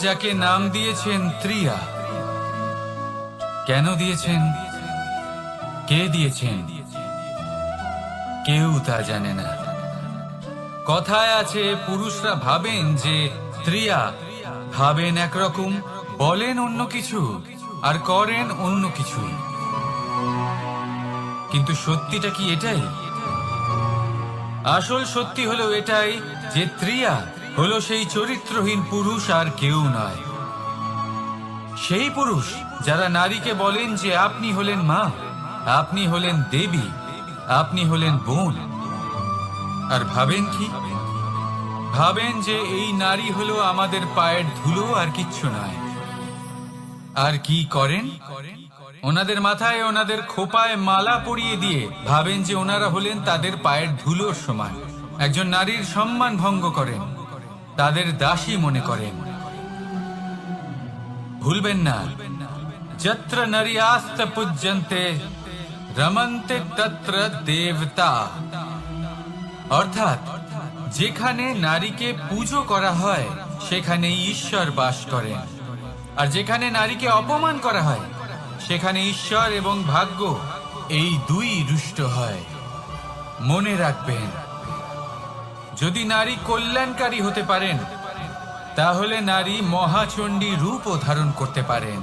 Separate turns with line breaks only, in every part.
যাকে নাম দিয়েছেন ত্রিয়া। কেন দিয়েছেন, কে দিয়েছেন, কেউ তা জানে না। কথায় আছে পুরুষরা ভাবেন যে ত্রিয়া, ভাবেন একরকম, বলেন অন্য কিছু, আর করেন অন্য কিছু। কিন্তু সত্যিটা কি এটাই? আসল সত্যি হলো এটাই যে ত্রিয়া হলো সেই চরিত্রহীন পুরুষ আর কেউ নয়। সেই পুরুষ যারা নারীকে বলেন যে আপনি হলেন মা, আপনি হলেন দেবী, আপনি হলেন বোন। আর ভাবেন কি? ভাবেন যে এই নারী হলো আমাদের পায়ের ধুলো আর কিচ্ছু নয়। আর কি করেন? ওনাদের মাথায়, ওনাদের খোপায় মালা পরিয়ে দিয়ে ভাবেন যে ওনারা হলেন তাদের পায়ের ধুলোর সমান। একজন নারীর সম্মান ভঙ্গ করেন, তাদের দাসী মনে করেন। ভুলবেন না, যত্র নারী আস্ত পূজ্যন্তে রমন্তে তত্র দেবতা। অর্থাৎ যেখানে নারীকে পুজো করা হয় সেখানে ঈশ্বর বাস করেন, আর যেখানে নারীকে অপমান করা হয় সেখানে ঈশ্বর এবং ভাগ্য এই দুই রুষ্ট হয়। মনে রাখবেন, যদি নারী কল্যাণকারী হতে পারেন তাহলে নারী মহাচণ্ডী রূপও ধারণ করতে পারেন।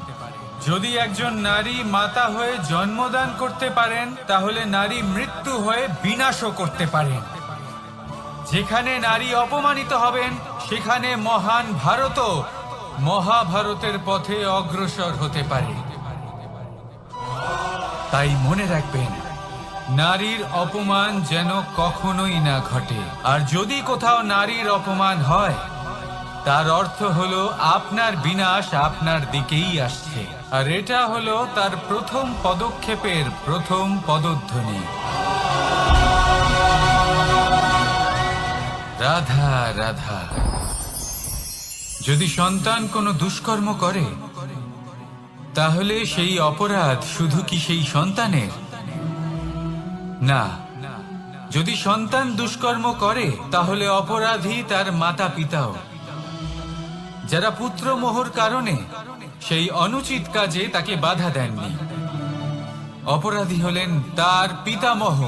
যদি একজন নারী মাতা হয়ে জন্মদান করতে পারেন তাহলে নারী মৃত্যু হয়ে বিনাশও করতে পারেন। যেখানে নারী অপমানিত হবেন সেখানে মহান ভারতও মহাভারতের পথে অগ্রসর হতে পারে। তাই মনে রাখবেন, নারীর অপমান যেন কখনোই না ঘটে। আর যদি কোথাও নারীর অপমান হয় তার অর্থ হলো আপনার বিনাশ আপনার দিকেই আসছে। আর এটা হলো তার প্রথম পদক্ষেপের প্রথম পদধ্বনি। রাধা রাধা। যদি সন্তান কোনো দুষ্কর্ম করে তাহলে সেই অপরাধ শুধু কি সেই সন্তানের? না, যদি সন্তান দুষ্কর্ম করে তাহলে অপরাধী তার মাতা পিতাও, যারা পুত্র মোহর কারণে সেই অনুচিত কাজে তাকে বাধা দেননি। অপরাধী হলেন তার পিতামহ,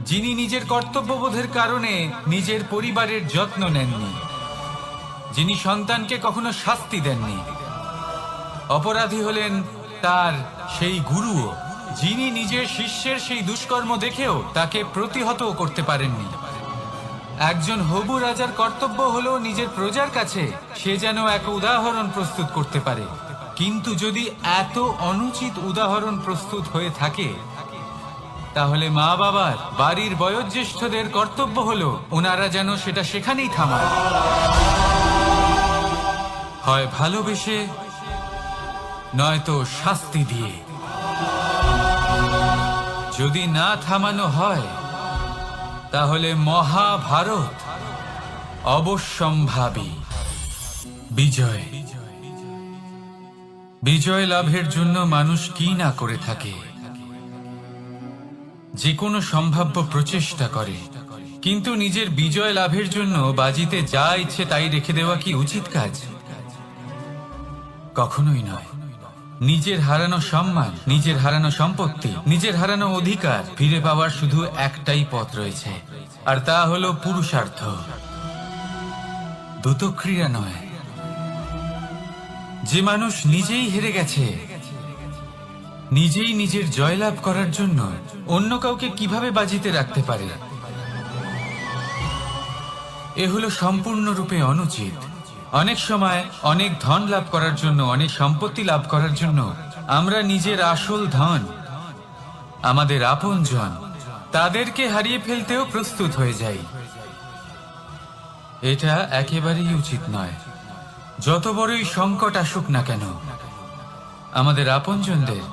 যিনি নিজের কর্তব্যবোধের কারণে নিজের পরিবারের যত্ন নেননি, যিনি সন্তানকে কখনো শাস্তি দেননি। অপরাধী হলেন তার সেই গুরুও, যিনি নিজের শিষ্যের সেই দুষ্কর্ম দেখেও তাকে প্রতিহত করতে পারেননি। একজন হবু রাজার কর্তব্য হলো নিজের প্রজার কাছে সে যেন এক উদাহরণ প্রস্তুত করতে পারে। কিন্তু যদি এত অনুচিত উদাহরণ প্রস্তুত হয়ে থাকে তাহলে মা বাবার, বাড়ির বয়োজ্যেষ্ঠদের কর্তব্য হলো ওনারা যেন সেটা সেখানেই থামায়, হয় ভালোবেসে নয়তো শাস্তি দিয়ে। যদি না থামানো হয় তাহলে মহাভারত অবশ্যম্ভাবী। বিজয়, বিজয় লাভের জন্য মানুষ কি না করে থাকে, যে কোনো সম্ভাব্য প্রচেষ্টা করে। কিন্তু নিজের বিজয় লাভের জন্য বাজিতে যা ইচ্ছে তাই রেখে দেওয়া কি উচিত কাজ? কখনোই নয়। নিজের হারানো সম্মান, নিজের হারানো সম্পত্তি, নিজের হারানো অধিকার ফিরে পাওয়ার শুধু একটাই পথ রয়েছে, আর তা হলো পুরুষার্থ, দ্যুতক্রিয়া নয়। যে মানুষ নিজেই হেরে গেছে, নিজেই নিজের জয়লাভ করার জন্য অন্য কাউকে কিভাবে বাজিতে রাখতে পারে? এ হলো সম্পূর্ণরূপে অনুচিত। অনেক সময় অনেক ধন লাভ করার জন্য, অনেক সম্পত্তি লাভ করার জন্য আমরা নিজের আসল ধন, আমাদের আপনজন, তাদেরকে হারিয়ে ফেলতেও প্রস্তুত হয়ে যাই। এটা একেবারেই উচিত নয়। যত বড়ই সংকট আসুক না কেন, আমাদের আপনজনদের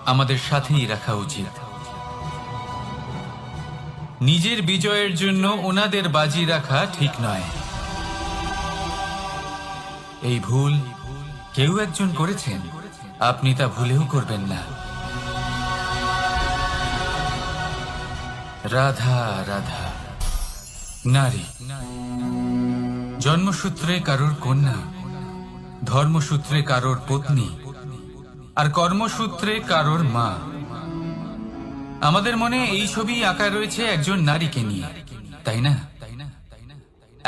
আমাদের সাথেই রাখা উচিত। নিজের বিজয়ের জন্য ওনাদের বাজি রাখা ঠিক নয়। এই ভুল কেউ একজন করেছেন, আপনি তা ভুলেও করবেন না। রাধা রাধা। নারী জন্মসূত্রে কারোর কন্যা, ধর্মসূত্রে কারোর পত্নী, আর কর্মসূত্রে কারোর মা। আমাদের মনে এই ছবি আঁকা রয়েছে একজন নারীকে নিয়ে, তাই না?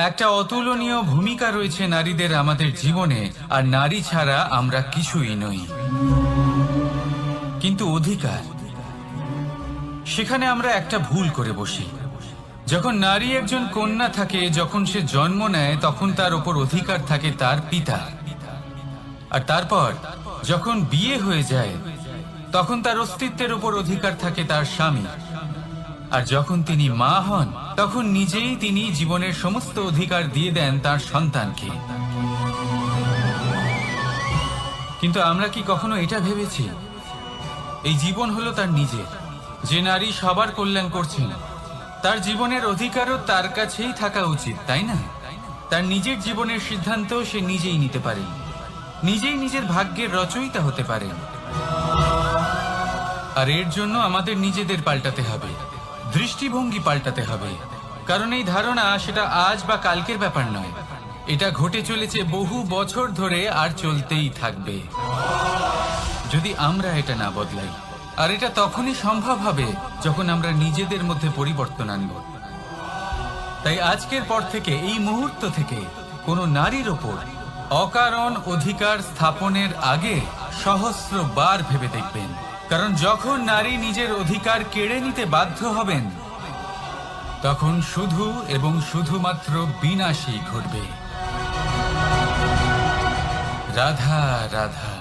একটা অতুলনীয় ভূমিকা রয়েছে নারীদের আমাদের জীবনে, আর নারী ছাড়া আমরা কিছুই নই। কিন্তু অধিকার, সেখানে আমরা একটা ভুল করে বসি। যখন নারী একজন কন্যা থাকে, যখন সে জন্ম নেয়, তখন তার উপর অধিকার থাকে তার পিতা। আর তারপর যখন বিয়ে হয়ে যায়, তখন তার অস্তিত্বের উপর অধিকার থাকে তার স্বামী। আর যখন তিনি মা হন, তখন নিজেই তিনি জীবনের সমস্ত অধিকার দিয়ে দেন তার সন্তানকে। কিন্তু আমরা কি কখনো এটা ভেবেছি এই জীবন হলো তার নিজের? যে নারী সবার কল্যাণ করছেন, তার জীবনের অধিকারও তার কাছেই থাকা উচিত, তাই না? তার নিজের জীবনের সিদ্ধান্ত সে নিজেই নিতে পারেন, নিজেই নিজের ভাগ্যের রচয়িতা হতে পারেন। আর এর জন্য আমাদের নিজেদের পাল্টাতে হবে, দৃষ্টিভঙ্গি পাল্টাতে হবে। কারণ এই ধারণা সেটা আজ বা কালকের ব্যাপার নয়, এটা ঘটে চলেছে বহু বছর ধরে, আর চলতেই থাকবে যদি আমরা এটা না বদলাই। আর এটা তখনই সম্ভব হবে যখন আমরা নিজেদের মধ্যে পরিবর্তন আনব। তাই আজকের পর থেকে, এই মুহূর্ত থেকে, কোনো নারীর ওপর অকারণ অধিকার স্থাপনের আগে সহস্রবার ভেবে দেখবেন। কারণ যখন নারী নিজের অধিকার কেড়ে নিতে বাধ্য হবেন, তখন শুধু এবং শুধুমাত্র বিনাশই ঘটবে। রাধা রাধা।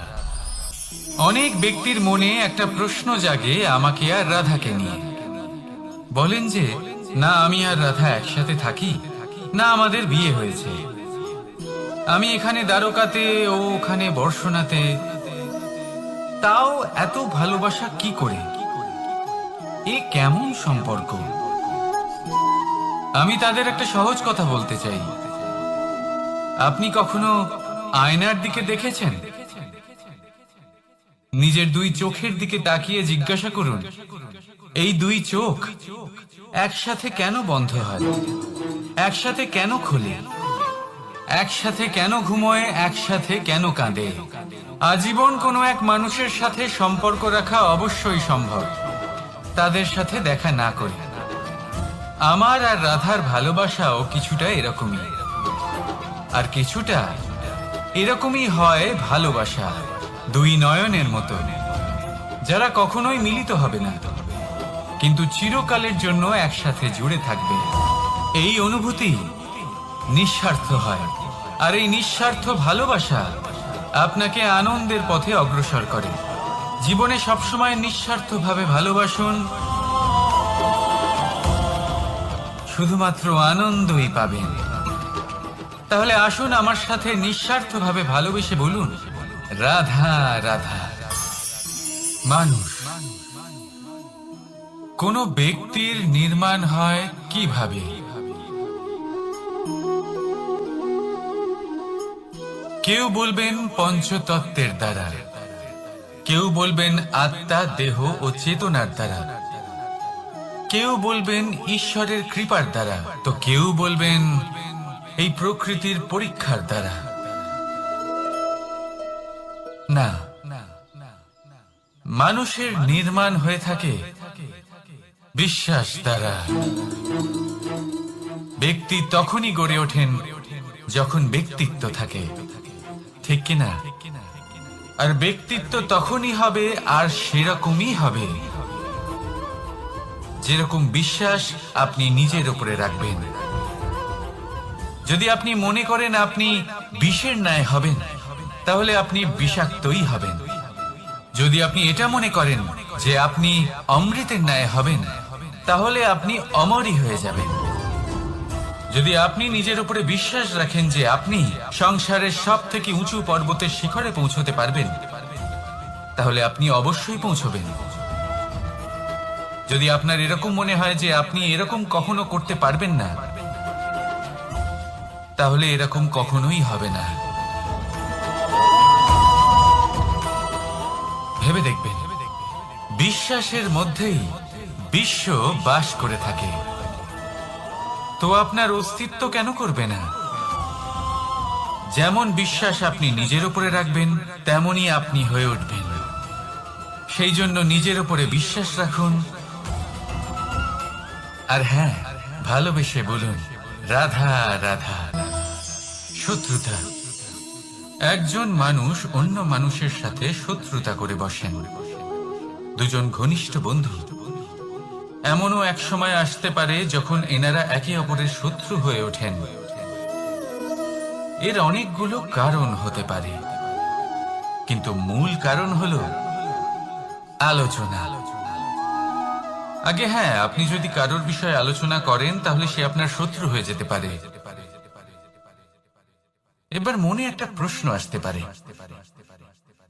অনেক ব্যক্তির মনে একটা প্রশ্ন জাগে আমাকে আর রাধাকে নিয়ে। বলেন যে, না আমি আর রাধা একসাথে থাকি, না আমাদের বিয়ে হয়েছে। আমি এখানে দ্বারকাতে, ও ওখানে বর্ষনাতে, তাও এত ভালোবাসা কি করে? এ কেমন সম্পর্ক? আমি তাদের একটা সহজ কথা বলতে চাই। আপনি কখনো আয়নার দিকে দেখেছেন? নিজের দুই চোখের দিকে তাকিয়ে জিজ্ঞাসা করুন, এই দুই চোখ একসাথে কেন বন্ধ হয়? একসাথে কেন খোলে? একসাথে কেন ঘুমোয়? একসাথে কেন কাঁদে? আজীবন কোনো এক মানুষের সাথে সম্পর্ক রাখা অবশ্যই সম্ভব, তাদের সাথে দেখা না করে। আমার আর রাধার ভালোবাসাও কিছুটা এরকমই, আর কিছুটা এরকমই হয় ভালোবাসা দুই নয়নের মতো, যারা কখনোই মিলিত হবে না, কিন্তু চিরকালের জন্য একসাথে জুড়ে থাকবে। এই অনুভূতি নিঃস্বার্থ হয়, আর এই নিঃস্বার্থ ভালোবাসা আপনাকে আনন্দের পথে অগ্রসর করে। জীবনে সবসময় নিঃস্বার্থভাবে ভালোবাসুন, শুধুমাত্র আনন্দই পাবেন। তাহলে আসুন আমার সাথে নিঃস্বার্থভাবে ভালোবেসে বলুন, রাধা রাধা। মানুষ, কোন ব্যক্তির নির্মাণ হয় কিভাবে? কেউ বলবেন পঞ্চতত্ত্বের দ্বারা, কেউ বলবেন আত্মা, দেহ ও চেতনার দ্বারা, কেউ বলবেন ঈশ্বরের কৃপার দ্বারা, তো কেউ বলবেন এই প্রকৃতির পরীক্ষার দ্বারা। না, মানুষের নির্মাণ হয়ে থাকে বিশ্বাস দ্বারা। ব্যক্তি তখনই গড়ে ওঠেন যখন ব্যক্তিত্ব থাকে, ঠিক কিনা? আর ব্যক্তিত্ব তখনই হবে, আর সেরকমই হবে যেরকম বিশ্বাস আপনি নিজের উপরে রাখবেন। যদি আপনি মনে করেন আপনি বিষের ন্যায় হবেন, তাহলে আপনি বিষাক্তই হবেন। যদি আপনি এটা মনে করেন যে আপনি অমৃতের ন্যায় হবেন, তাহলে আপনি অমরই হয়ে যাবেন। যদি আপনি নিজের উপরে বিশ্বাস রাখেন যে আপনি সংসারের সব থেকে উঁচু পর্বতের শিখরে পৌঁছতে পারবেন, তাহলে আপনি অবশ্যই পৌঁছবেন। যদি আপনার এরকম মনে হয় যে আপনি এরকম কখনো করতে পারবেন না, তাহলে এরকম কখনোই হবে না। ভেবে দেখবেন, বিশ্বাসের মধ্যেই বিশ্ব বাস করে থাকে। তো আপনার অস্তিত্ব কেন করবে না? যেমন বিশ্বাস আপনি নিজের উপরে রাখবেন তেমনই আপনি হয়ে উঠবেন। সেই জন্য নিজের উপরে বিশ্বাস রাখুন, আর হ্যাঁ, ভালোবেসে বলুন রাধা রাধা। শত্রুতা, একজন মানুষ অন্য মানুষের সাথে শত্রুতা করে বসেন। দুজন ঘনিষ্ঠ বন্ধু, এমনও এক সময় আসতে পারে যখন এনারা একে অপরের শত্রু হয়ে ওঠেন। এর অনেকগুলো কারণ হতে পারে, কিন্তু মূল কারণ হলো আলোচনা। আগে হ্যাঁ, আপনি যদি কারোর বিষয়ে আলোচনা করেন তাহলে সে আপনার শত্রু হয়ে যেতে পারে। এবার মনে একটা প্রশ্ন আসতে পারে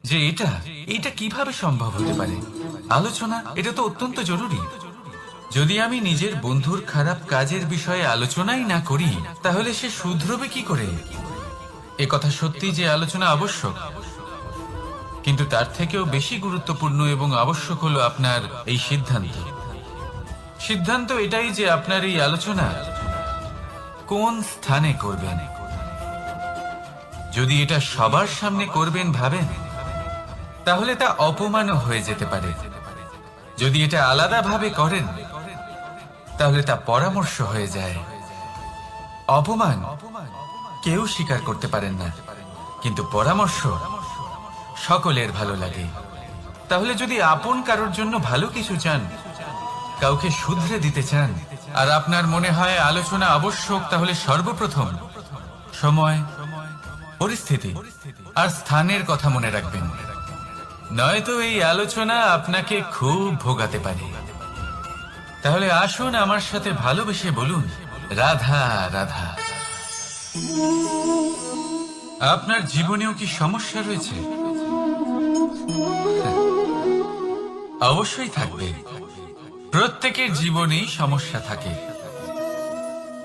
যে এটা কিভাবে সম্ভব হতে পারে? আলোচনা, এটা তো অত্যন্ত জরুরি। যদি আমি নিজের বন্ধুর খারাপ কাজের বিষয়ে আলোচনাই না করি তাহলে সে শুধরবে কি করে? এ কথা সত্যি যে আলোচনা আবশ্যক, কিন্তু তার থেকেও বেশি গুরুত্বপূর্ণ এবং আবশ্যক হলো আপনার এই সিদ্ধান্ত এটাই যে আপনার এই আলোচনা কোন স্থানে করবেন। যদি এটা সবার সামনে করবেন ভাবেন, তাহলে তা অপমানও হয়ে যেতে পারে। যদি এটা আলাদাভাবে করেন তাহলে তা পরামর্শ হয়ে যায়। অপমান কেউ স্বীকার করতে পারেন না, কিন্তু পরামর্শ সকলের ভালো লাগে। তাহলে যদি আপন কারোর জন্য ভালো কিছু চান, কাউকে শুধরে দিতে চান, আর আপনার মনে হয় আলোচনা আবশ্যক, তাহলে সর্বপ্রথম সময়, পরিস্থিতি আর স্থানের কথা মনে রাখবেন, নয়তো এই আলোচনা আপনাকে খুব ভোগাতে পারে। তাহলে আসুন আমার সাথে ভালোবেসে বলুন রাধা রাধা। আপনার জীবনেও কি সমস্যা রয়েছে? অবশ্যই থাকবে। প্রত্যেকের জীবনেই সমস্যা থাকে।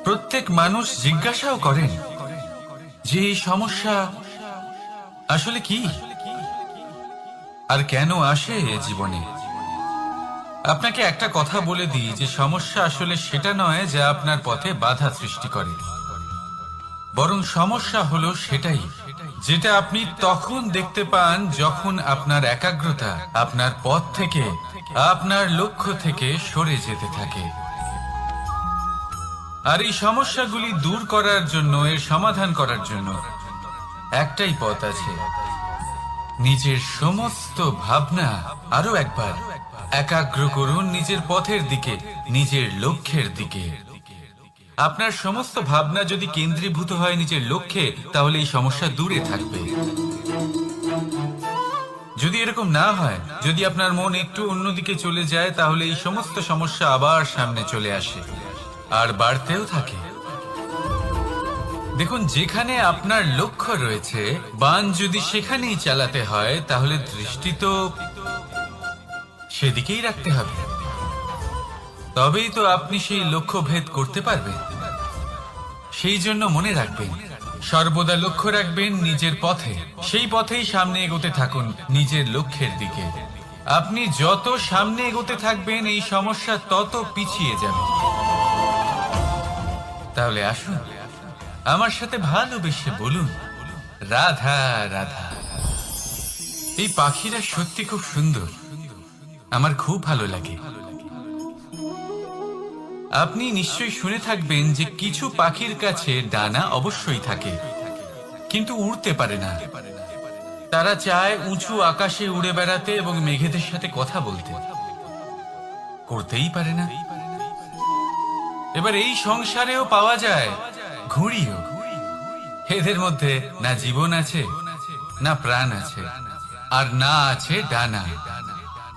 প্রত্যেক মানুষ জিজ্ঞাসাও করেন যে এই সমস্যা আসলে কি আর কেন আসে এ জীবনে। আপনাকে একটা কথা বলে দিই যে সমস্যা আসলে সেটা নয় যা আপনার পথে বাধা সৃষ্টি করে, বরং সমস্যা হলো সেটাই যেটা আপনি তখন দেখতে পান যখন আপনার একাগ্রতা আপনার পথ থেকে, আপনার লক্ষ্য থেকে সরে যেতে থাকে। আর এই সমস্যাগুলি দূর করার জন্য, এর সমাধান করার জন্য একটাই পথ আছে, নিজের সমস্ত ভাবনা আরো একবার একাগ্র করুন নিজের পথের দিকে, নিজের লক্ষ্যের দিকে। আপনার সমস্ত ভাবনা যদি কেন্দ্রীভূত হয় নিজের লক্ষ্যে, তাহলে এই সমস্যা দূরে থাকবে। যদি এরকম না হয়, যদি আপনার মন একটু অন্যদিকে চলে যায়, তাহলে এই সমস্ত সমস্যা আবার সামনে চলে আসে আর বাড়তেও থাকে। দেখুন, যেখানে আপনার লক্ষ্য রয়েছে, বাণ যদি সেখানেই চালাতে হয়, তাহলে দৃষ্টি তো সেদিকেই রাখতে হবে। তবেই তো আপনি সেই লক্ষ্য ভেদ করতে পারবেন। সেই জন্য মনে রাখবেন, সর্বদা লক্ষ্য রাখবেন নিজের পথে, সেই পথেই সামনে এগোতে থাকুন নিজের লক্ষ্যের দিকে। আপনি যত সামনে এগোতে থাকবেন এই সমস্যা তত পিছিয়ে যাবে। তাহলে আসুন আমার সাথে ভালোবেসে বলুন রাধা রাধা। এই পাখিরা সত্যি খুব সুন্দর, আমার খুব ভালো লাগে। আপনি নিশ্চয়ই শুনে থাকবেন যে কিছু পাখির কাছে ডানা অবশ্যই থাকে, কিন্তু উড়তে পারে না। তারা চায় উঁচু আকাশে উড়ে বেড়াতে এবং মেঘেদের সাথে কথা বলতে, করতেই পারে না। এবার এই সংসারেও পাওয়া যায় ঘুড়িও। এদের মধ্যে না জীবন আছে, না প্রাণ আছে, আর না আছে ডানা,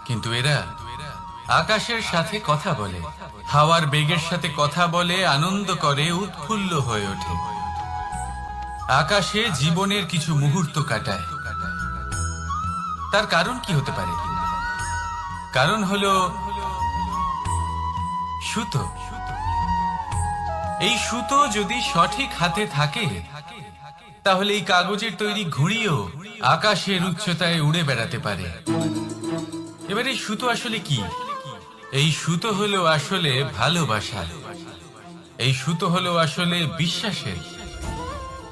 কিন্তু এরা আকাশের সাথে কথা বলে, হাওয়ার বেগের সাথে কথা বলে, আনন্দ করে, উৎফুল্ল হয়ে ওঠে, আকাশে জীবনের কিছু মুহূর্ত কাটায়। তার কারণ কি হতে পারে? কারণ হলো সুতো। এই সুতো যদি সঠিক হাতে থাকে, তাহলে এই কাগজের তৈরি ঘুড়িও আকাশের উচ্চতায় উড়ে বেড়াতে পারে। এবার এই সুতো আসলে কি? এই সুতো হলো আসলে ভালোবাসা, এই সুতো হলো আসলে বিশ্বাসের।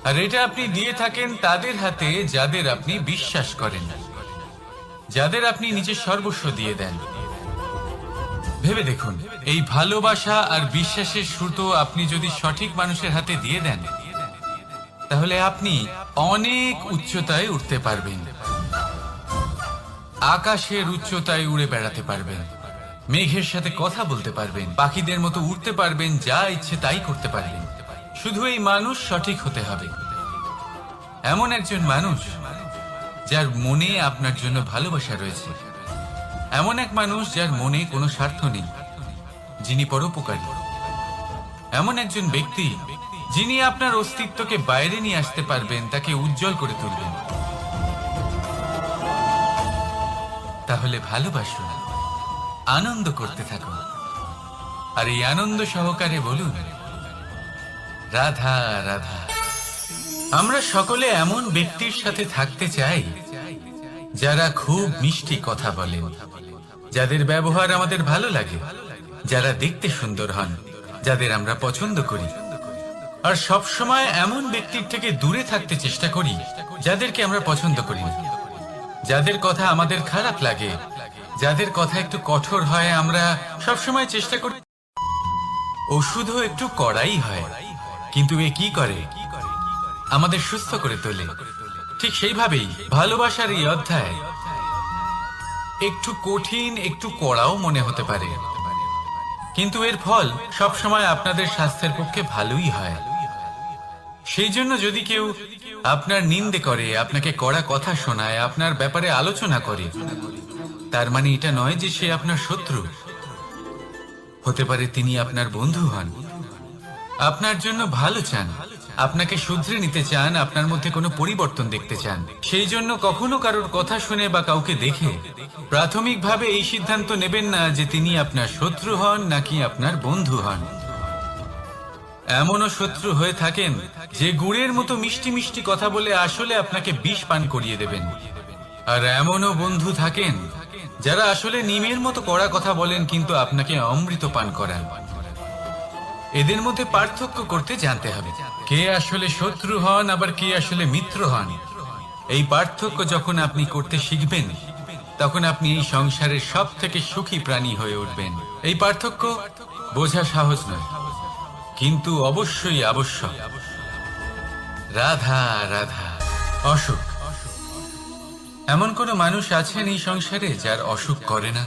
আর এটা আপনি দিয়ে থাকেন তাদের হাতে যাদের আপনি বিশ্বাস করেন, যাদের আপনি নিজের সর্বস্ব দিয়ে দেন। ভেবে দেখুন, এই ভালোবাসা আর বিশ্বাসের সুতো আপনি যদি সঠিক মানুষের হাতে দিয়ে দেন, তাহলে আপনি অনেক উচ্চতায় উঠতে পারবেন, আকাশের উচ্চতায় উড়ে বেড়াতে পারবেন, মেঘের সাথে কথা বলতে পারবেন, পাখিদের মতো উঠতে পারবেন, যা ইচ্ছে তাই করতে পারবেন। শুধু এই মানুষ সঠিক হতে হবে, এমন একজন মানুষ যার মনে আপনার জন্য ভালোবাসা রয়েছে, এমন এক মানুষ যার মনে কোনো স্বার্থ নেই, যিনি পরোপকারী, এমন একজন ব্যক্তি যিনি আপনার অস্তিত্বকে বাইরে নিয়ে আসতে পারবেন, তাকে উজ্জ্বল করে তুলবেন। তাহলে ভালোবাসুন, আনন্দ করতে থাকুন, আর এই আনন্দ সহকারে বলুন, রাধা রাধা। আমরা সকলে এমন ব্যক্তির সাথে থাকতে চাই যারা খুব মিষ্টি কথা বলেন, যাদের ব্যবহার আমাদের ভালো লাগে, যারা দেখতে সুন্দর হন, যাদের আমরা পছন্দ করি। আর সব সময় এমন ব্যক্তির থেকে দূরে থাকতে চেষ্টা করি যাদেরকে আমরা পছন্দ করি না, যাদের কথা আমাদের খারাপ লাগে, যাদের কথা একটু কঠোর হয়। আমরা সব সময় চেষ্টা করি ওষুধও একটু কড়াই হয়, কিন্তু এ কি করে? আমাদের সুস্থ করে তোলে। ঠিক সেইভাবেই ভালোবাসার এই অধ্যায় একটু কঠিন, একটু কড়াও মনে হতে পারে, কিন্তু এর ফল সব সময় আপনাদের স্বাস্থ্যের পক্ষে ভালোই হয়। সেই জন্য যদি কেউ আপনার নিন্দে করে, আপনাকে কড়া কথা শোনায়, আপনার ব্যাপারে আলোচনা করে, তার মানে এটা নয় যে সে আপনার শত্রু। হতে পারে তিনি আপনার বন্ধু হন, আপনার জন্য ভালো চান, আপনাকে শুধরে নিতে চান, আপনার মধ্যে কোনো পরিবর্তন দেখতে চান। সেই জন্য কখনো কারোর কথা শুনে বা কাউকে দেখে প্রাথমিকভাবে এই সিদ্ধান্ত নেবেন না যে তিনি আপনার শত্রু হন নাকি আপনার বন্ধু হন। এমনও শত্রু হয়ে থাকেন যে গুড়ের মতো মিষ্টি মিষ্টি কথা বলে আসলে আপনাকে বিষ পান করিয়ে দেবেন। আর এমনও বন্ধু থাকেন যারা আসলে নিমের মতো কড়া কথা বলেন কিন্তু আপনাকে অমৃত পান করান। এদের মধ্যে পার্থক্য করতে জানতে হবে, কে আসলে শত্রু হন আবার কে আসলে মিত্র হন। এই পার্থক্য যখন আপনি করতে শিখবেন, তখন আপনি এই সংসারের সব থেকে সুখী প্রাণী হয়ে উঠবেন। এই পার্থক্য বোঝা সহজ নয়, কিন্তু অবশ্যই আবশ্যক। রাধা রাধা। অসুখ। এমন কোন মানুষ আছেন এই সংসারে যার অসুখ করে না?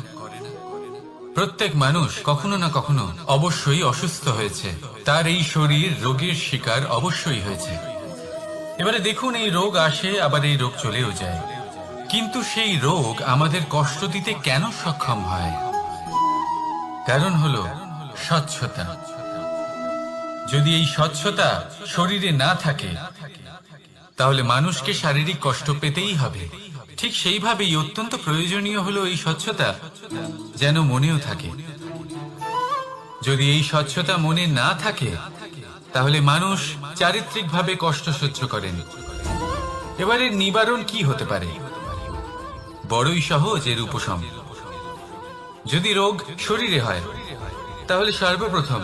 প্রত্যেক মানুষ কখনো না কখনো অবশ্যই অসুস্থ হয়েছে, তার এই শরীর রোগের শিকার অবশ্যই হয়েছে। এবারে দেখুন, এই রোগ আসে আবার এই রোগ চলেও যায়, কিন্তু সেই রোগ আমাদের কষ্ট দিতে কেন সক্ষম হয়? কারণ হলো স্বচ্ছতা। যদি এই স্বচ্ছতা শরীরে না থাকে, তাহলে মানুষকে শারীরিক কষ্ট পেতেই হবে। ঠিক সেইভাবেই অত্যন্ত প্রয়োজনীয় হলো এই স্বচ্ছতা যেন মনেও থাকে। যদি এই স্বচ্ছতা মনে না থাকে, তাহলে মানুষ চারিত্রিকভাবে কষ্ট সহ্য করেন। এবারে নিবারণ কি হতে পারে? বড়ই সহজ এর উপশম। যদি রোগ শরীরে হয়, তাহলে সর্বপ্রথম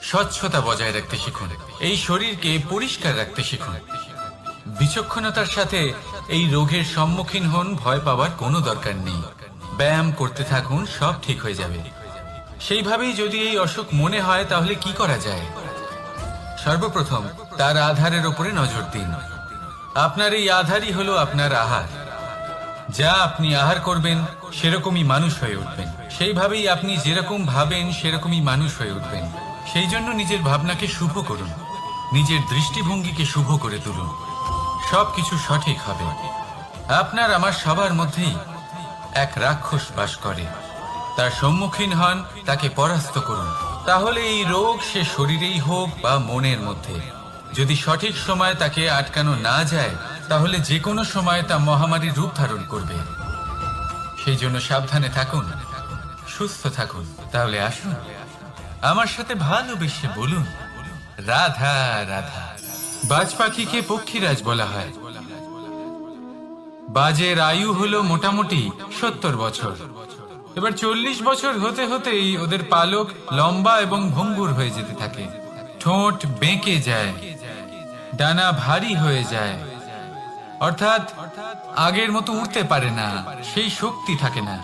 স্বচ্ছতা বজায় রাখতে শিখুন, এই শরীরকে পরিষ্কার রাখতে শিখুন। বিচক্ষণতার সাথে এই রোগের সম্মুখীন হন, ভয় পাওয়ার কোনো দরকার নেই। ব্যায়াম করতে থাকুন, সব ঠিক হয়ে যাবে। সেইভাবেই যদি এই অসুখ মনে হয়, তাহলে কি করা যায়? সর্বপ্রথম তার আধারের উপরে নজর দিন। আপনার এই আধারই হলো আপনার আহার। যা আপনি আহার করবেন সেরকমই মানুষ হয়ে উঠবেন। সেইভাবেই আপনি যেরকম ভাবেন সেরকমই মানুষ হয়ে উঠবেন। সেই জন্য নিজের ভাবনাকে শুভ করুন, নিজের দৃষ্টিভঙ্গিকে শুভ করে তুলুন, সবকিছু সঠিক হবে। আপনার আমার সবার মধ্যেই এক রাক্ষস বাস করে, তার সম্মুখীন হন, তাকে পরাস্ত করুন। তাহলে এই রোগ সে শরীরেই হোক বা মনের মধ্যে, যদি সঠিক সময় তাকে আটকানো না যায়, তাহলে যে কোনো সময় তা মহামারীর রূপ ধারণ করবে। সেই জন্য সাবধানে থাকুন, সুস্থ থাকুন। তাহলে আসুন আমার সাথে ভালোবেসে বলুন, রাধা রাধা। বাজ পাখিকে পক্ষীরাজ বলা হয়। বাজের আয়ু হলো মোটামুটি 70 বছর। এবার 40 বছর হতে হতেই ওদের পালক লম্বা এবং ভঙ্গুর হয়ে যেতে থাকে, ঠোঁট বেঁকে যায়, ডানা ভারী হয়ে যায়, অর্থাৎ আগের মতো উড়তে পারে না, সেই শক্তি থাকে না।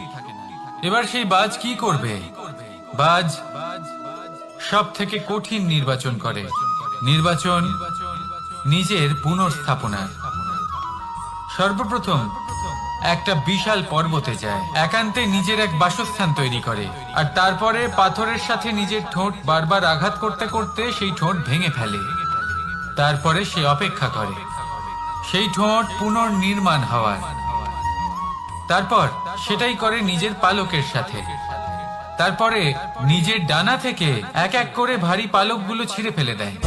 এবার সেই বাজ কি করবে? বাজ সব থেকে কঠিন নির্বাচন করে, নির্বাচন নিজের পুনর্স্থাপনার। সর্বপ্রথম একটা বিশাল পর্বতে যায়, একান্তে নিজের এক বাসস্থান তৈরি করে, আর তারপরে পাথরের সাথে নিজের ঠোঁট বারবার আঘাত করতে করতে সেই ঠোঁট ভেঙে ফেলে। তারপরে সে অপেক্ষা করে সেই ঠোঁট পুনর্নির্মাণ হওয়ার। তারপর সেটাই করে নিজের পালকের সাথে। তারপরে নিজের ডানা থেকে এক এক করে ভারী পালকগুলো ছিঁড়ে ফেলে দেয়।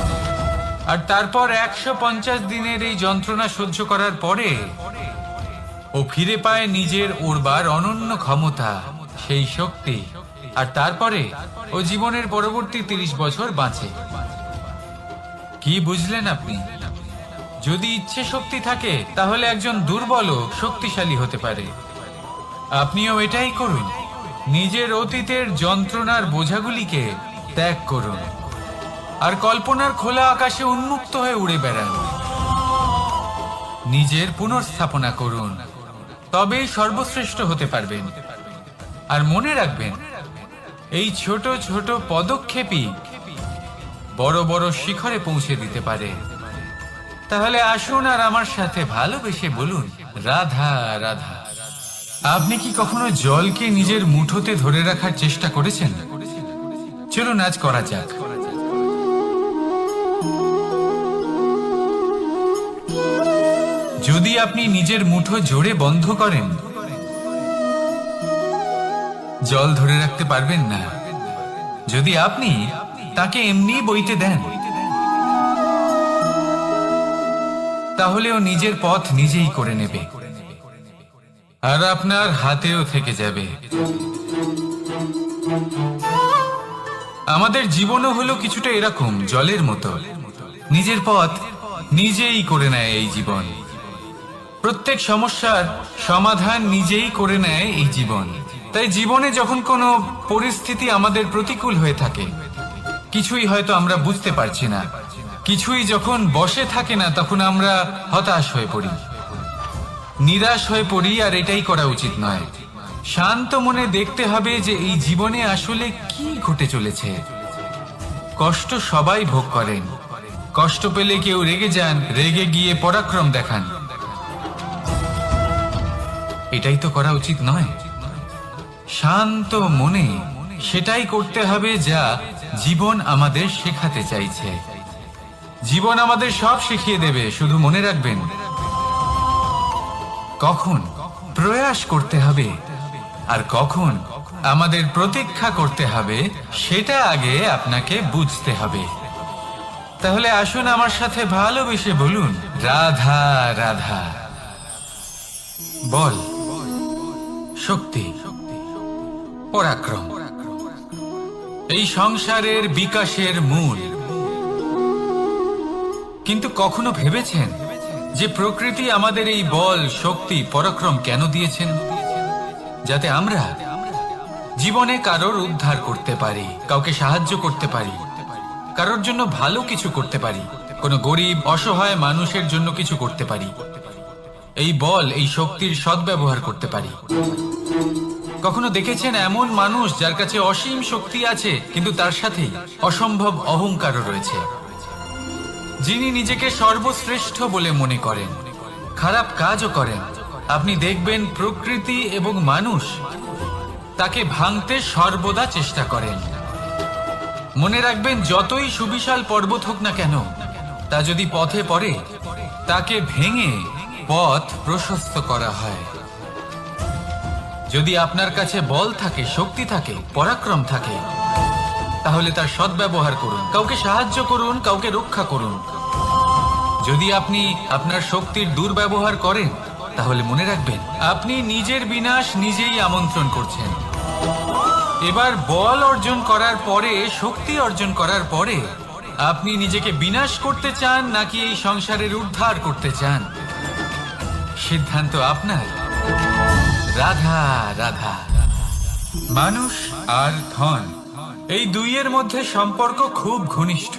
আর তারপর 150 দিনের এই যন্ত্রণা সহ্য করার পরে ও ফিরে পায় নিজের উড়বার অনন্য ক্ষমতা, সেই শক্তি। আর তারপরে ও জীবনের পরবর্তী 30 বছর বাঁচে। কি বুঝলেন আপনি? যদি ইচ্ছে শক্তি থাকে তাহলে একজন দুর্বলও শক্তিশালী হতে পারে। আপনিও এটাই করুন, নিজের অতীতের যন্ত্রণার বোঝাগুলিকে ত্যাগ করুন আর কল্পনার খোলা আকাশে উন্মুক্ত হয়ে উড়ে বেড়ান। নিজের পুনর্স্থাপনা করুন, তবেই সর্বশ্রেষ্ঠ হতে পারবেন। আর মনে রাখবেন, এই ছোট ছোট পদক্ষেপই বড় বড় শিখরে পৌঁছে দিতে পারে। তাহলে আসুন আর আমার সাথে ভালোবেসে বলুন, রাধা রাধা। আপনি কি কখনো জলকে নিজের মুঠোতে ধরে রাখার চেষ্টা করেছেন? চলুন আজ করা যাক। যদি আপনি নিজের মুঠো জোরে বন্ধ করেন, জল ধরে রাখতে পারবেন না। যদি আপনি তাকে এমনি বইতে দেন, তাহলে ও নিজের পথ নিজেই করে নেবে আর আপনার হাতেও থেকে যাবে। আমাদের জীবনও হলো কিছুটা এরকম, জলের মতো। নিজের পথ নিজেই করে নেয় এই জীবন। প্রত্যেক সমস্যার সমাধান নিজেই করে নেয় এই জীবন। তাই জীবনে যখন কোনো পরিস্থিতি আমাদের প্রতিকূল হয়ে থাকে, কিছুই হয়তো আমরা বুঝতে পারছি না, কিছুই যখন বসে থাকে না, তখন আমরা হতাশ হয়ে পড়ি, নিরাশ হয়ে পড়ি। আর এটাই করা উচিত নয়। শান্ত মনে দেখতে হবে যে এই জীবনে আসলে কি ঘটে চলেছে। কষ্ট সবাই ভোগ করেন। কষ্ট পেলে কেউ রেগে যান, রেগে গিয়ে পরাক্রম দেখান। এটাই তো করা উচিত নয়। শান্ত মনে সেটাই করতে হবে যা জীবন আমাদের শেখাতে চাইছে। জীবন আমাদের সব শিখিয়ে দেবে, শুধু মনে রাখবেন কখন প্রয়াস করতে হবে আর কখন আমাদের প্রতীক্ষা করতে হবে, সেটা আগে আপনাকে বুঝতে হবে। তাহলে আসুন আমার সাথে ভালোবেসে বলুন, রাধা রাধা। বল, শক্তি, পরাক্রম এই সংসারের বিকাশের মূল। কিন্তু কখনো ভেবেছেন যে প্রকৃতি আমাদের এই বল, শক্তি, পরাক্রম কেন দিয়েছেন? যাতে আমরা জীবনে কারোর উদ্ধার করতে পারি, কাউকে সাহায্য করতে পারি, কারোর জন্য ভালো কিছু করতে পারি, কোনো গরিব অসহায় মানুষের জন্য কিছু করতে পারি। এই বল, এই শক্তির সদ্ব্যবহার করতে পারি। কখনো দেখেছেন এমন মানুষ যার কাছে অসীম শক্তি আছে, কিন্তু তার সাথে অসম্ভব অহংকারও রয়েছে? যিনি নিজেকে সর্বশ্রেষ্ঠ বলে মনে করেন, খারাপ কাজও করেন। আপনি দেখবেন প্রকৃতি এবং মানুষ তাকে ভাঙতে সর্বদা চেষ্টা করেন। মনে রাখবেন, যতই সুবিশাল পর্বত হোক না কেন, তা যদি পথে পড়ে, তাকে ভেঙে পথ প্রশস্ত করা হয়। যদি আপনার কাছে বল থাকে, শক্তি থাকে, পরাক্রম থাকে, তাহলে তার সদ্ব্যবহার করুন। কাউকে সাহায্য করুন, কাউকে রক্ষা করুন। যদি আপনি আপনার শক্তির দুর্ব্যবহার করেন, তাহলে মনে রাখবেন আপনি নিজের বিনাশ নিজেই আমন্ত্রণ করছেন। এবার বল অর্জন করার পরে, শক্তি অর্জন করার পরে, আপনি নিজেকে বিনাশ করতে চান নাকি এই সংসারের উদ্ধার করতে চান? সিদ্ধান্ত আপনার। রাধা রাধা। মানুষ আর ধন, এই দুইয়ের মধ্যে সম্পর্ক খুব ঘনিষ্ঠ।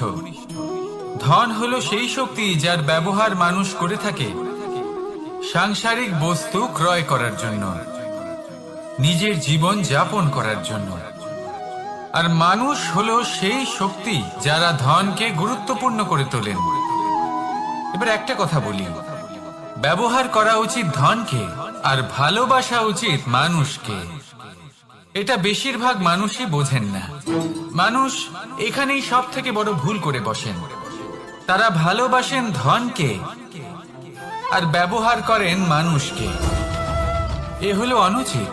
ধন হলো সেই শক্তি যার ব্যবহার মানুষ করে থাকে সাংসারিক বস্তু ক্রয় করার জন্য, নিজের জীবন যাপন করার জন্য। আর মানুষ হলো সেই শক্তি যারা ধনকে গুরুত্বপূর্ণ করে তোলেন। এবার একটা কথা বলি, ব্যবহার করা উচিত ধনকে আর ভালোবাসা উচিত মানুষকে। এটা বেশিরভাগ মানুষই বোঝেন না। মানুষ এখানেই সব থেকে বড় ভুল করে বসেন। তারা ভালোবাসেন ধনকে আর ব্যবহার করেন মানুষকে। এ হলো অনুচিত।